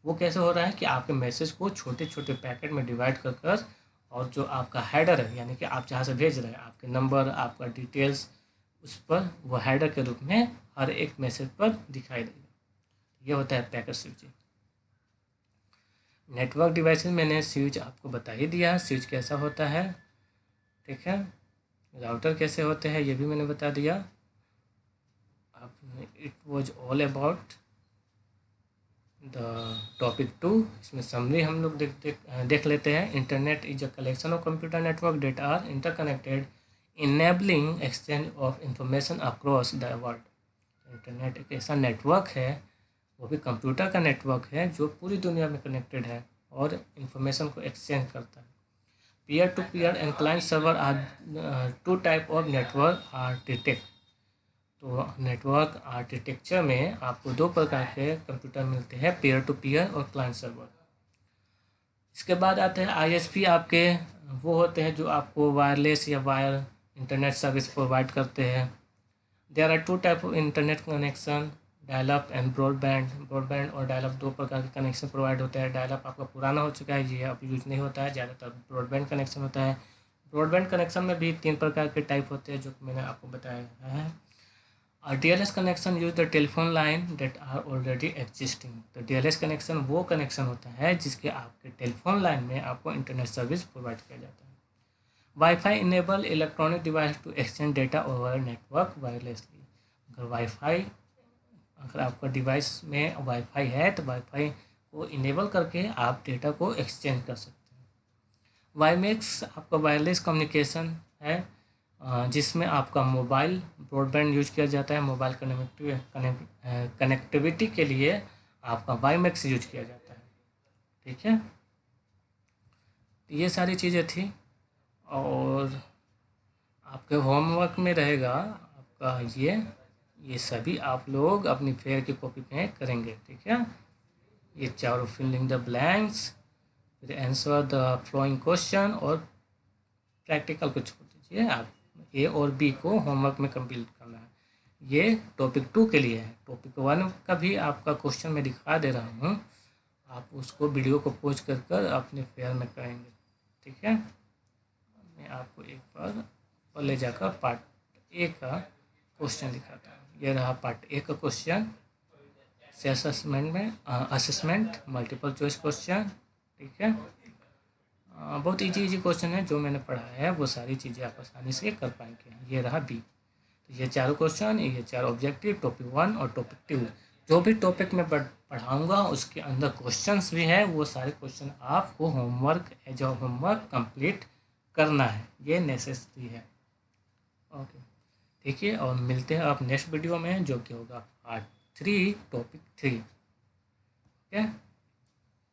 वो कैसे हो रहा है कि आपके मैसेज को छोटे छोटे पैकेट में डिवाइड कर कर और जो आपका हेडर है, यानी कि आप जहाँ से भेज रहे हैं, आपके नंबर, आपका डिटेल्स, उस पर वो हेडर के रूप में हर एक मैसेज पर दिखाई देगा। ये होता है पैकेट स्विचिंग। नेटवर्क डिवाइसेस मैंने स्विच आपको बता ही दिया, स्विच कैसा होता है। ठीक है, राउटर कैसे होते हैं ये भी मैंने बता दिया। अब it was all about the topic 2। इसमें समरी हम लोग देख लेते हैं। Internet is a collection of computer network that are interconnected enabling exchange of information across the world. Internet एक ऐसा नेटवर्क है, वो भी कंप्यूटर का नेटवर्क है, जो पूरी दुनिया में कनेक्टेड है और इंफॉर्मेशन को एक्सचेंज करता है। Peer to peer and client server are two type of network architect. तो नेटवर्क आर्किटेक्चर में आपको 2 प्रकार के कंप्यूटर मिलते हैं, पीयर टू पीयर और क्लाइंट सर्वर। इसके बाद आते हैं आईएसपी। आपके वो होते हैं जो आपको वायरलेस या वायर इंटरनेट सर्विस प्रोवाइड करते हैं। There are 2 type of internet connection, dialup and broadband. Broadband और डायलअप 2 प्रकार के कनेक्शन प्रोवाइड होते हैं। डायलअप आपका पुराना हो चुका है, ये अब यूज नहीं होता है, ज़्यादातर ब्रॉडबैंड कनेक्शन होता है। ब्रॉडबैंड कनेक्शन में भी 3 प्रकार के टाइप होते हैं जो मैंने आपको बताया है। DLS connection use the telephone line that are already existing. तो DLS कनेक्शन वो कनेक्शन होता है जिसके आपके टेलीफोन लाइन में आपको इंटरनेट सर्विस प्रोवाइड किया जाता है। Wifi enable electronic device to exchange data over network wirelessly. अगर आपका डिवाइस में वाईफाई है तो वाईफाई को इनेबल करके आप डेटा को एक्सचेंज कर सकते हैं। वाईमेक्स आपका वायरलेस कम्युनिकेशन है, जिसमें आपका मोबाइल ब्रॉडबैंड यूज किया जाता है। मोबाइल कनेक्टिविटी के लिए आपका वाईमेक्स यूज किया जाता है। ठीक है, ये सारी चीज़ें थी और आपके होमवर्क में रहेगा आपका ये सभी आप लोग अपनी फेयर की कॉपी में करेंगे। ठीक है, ये चारों फिलिंग द ब्लैंक्स, फिर आंसर द फ्लोइंग क्वेश्चन और प्रैक्टिकल को छोड़ दीजिए। आप ए और बी को होमवर्क में कंप्लीट करना है। ये टॉपिक 2 के लिए है। टॉपिक 1 का भी आपका क्वेश्चन मैं दिखा दे रहा हूँ, आप उसको वीडियो को पोज कर अपने फेयर में करेंगे। ठीक है, मैं आपको एक बार और ले जाकर पार्ट ए का क्वेश्चन दिखाता हूँ। ये रहा पार्ट ए का क्वेश्चन, सेल्फ असेसमेंट में असेसमेंट मल्टीपल चॉइस क्वेश्चन। ठीक है, बहुत इजी क्वेश्चन है, जो मैंने पढ़ाया है वो सारी चीज़ें आप आसानी से कर पाएंगे। ये रहा बी। तो ये चारों क्वेश्चन, ये 4 ऑब्जेक्टिव, टॉपिक 1 और टॉपिक 2। जो भी टॉपिक मैं पढ़ाऊँगा उसके अंदर क्वेश्चंस भी है, वो सारे क्वेश्चन आपको homework as a homework complete करना है, ये नेसेसरी है। ओके, ठीक है, और मिलते हैं आप नेक्स्ट वीडियो में, जो कि होगा part 3 topic 3। Okay,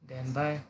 then bye.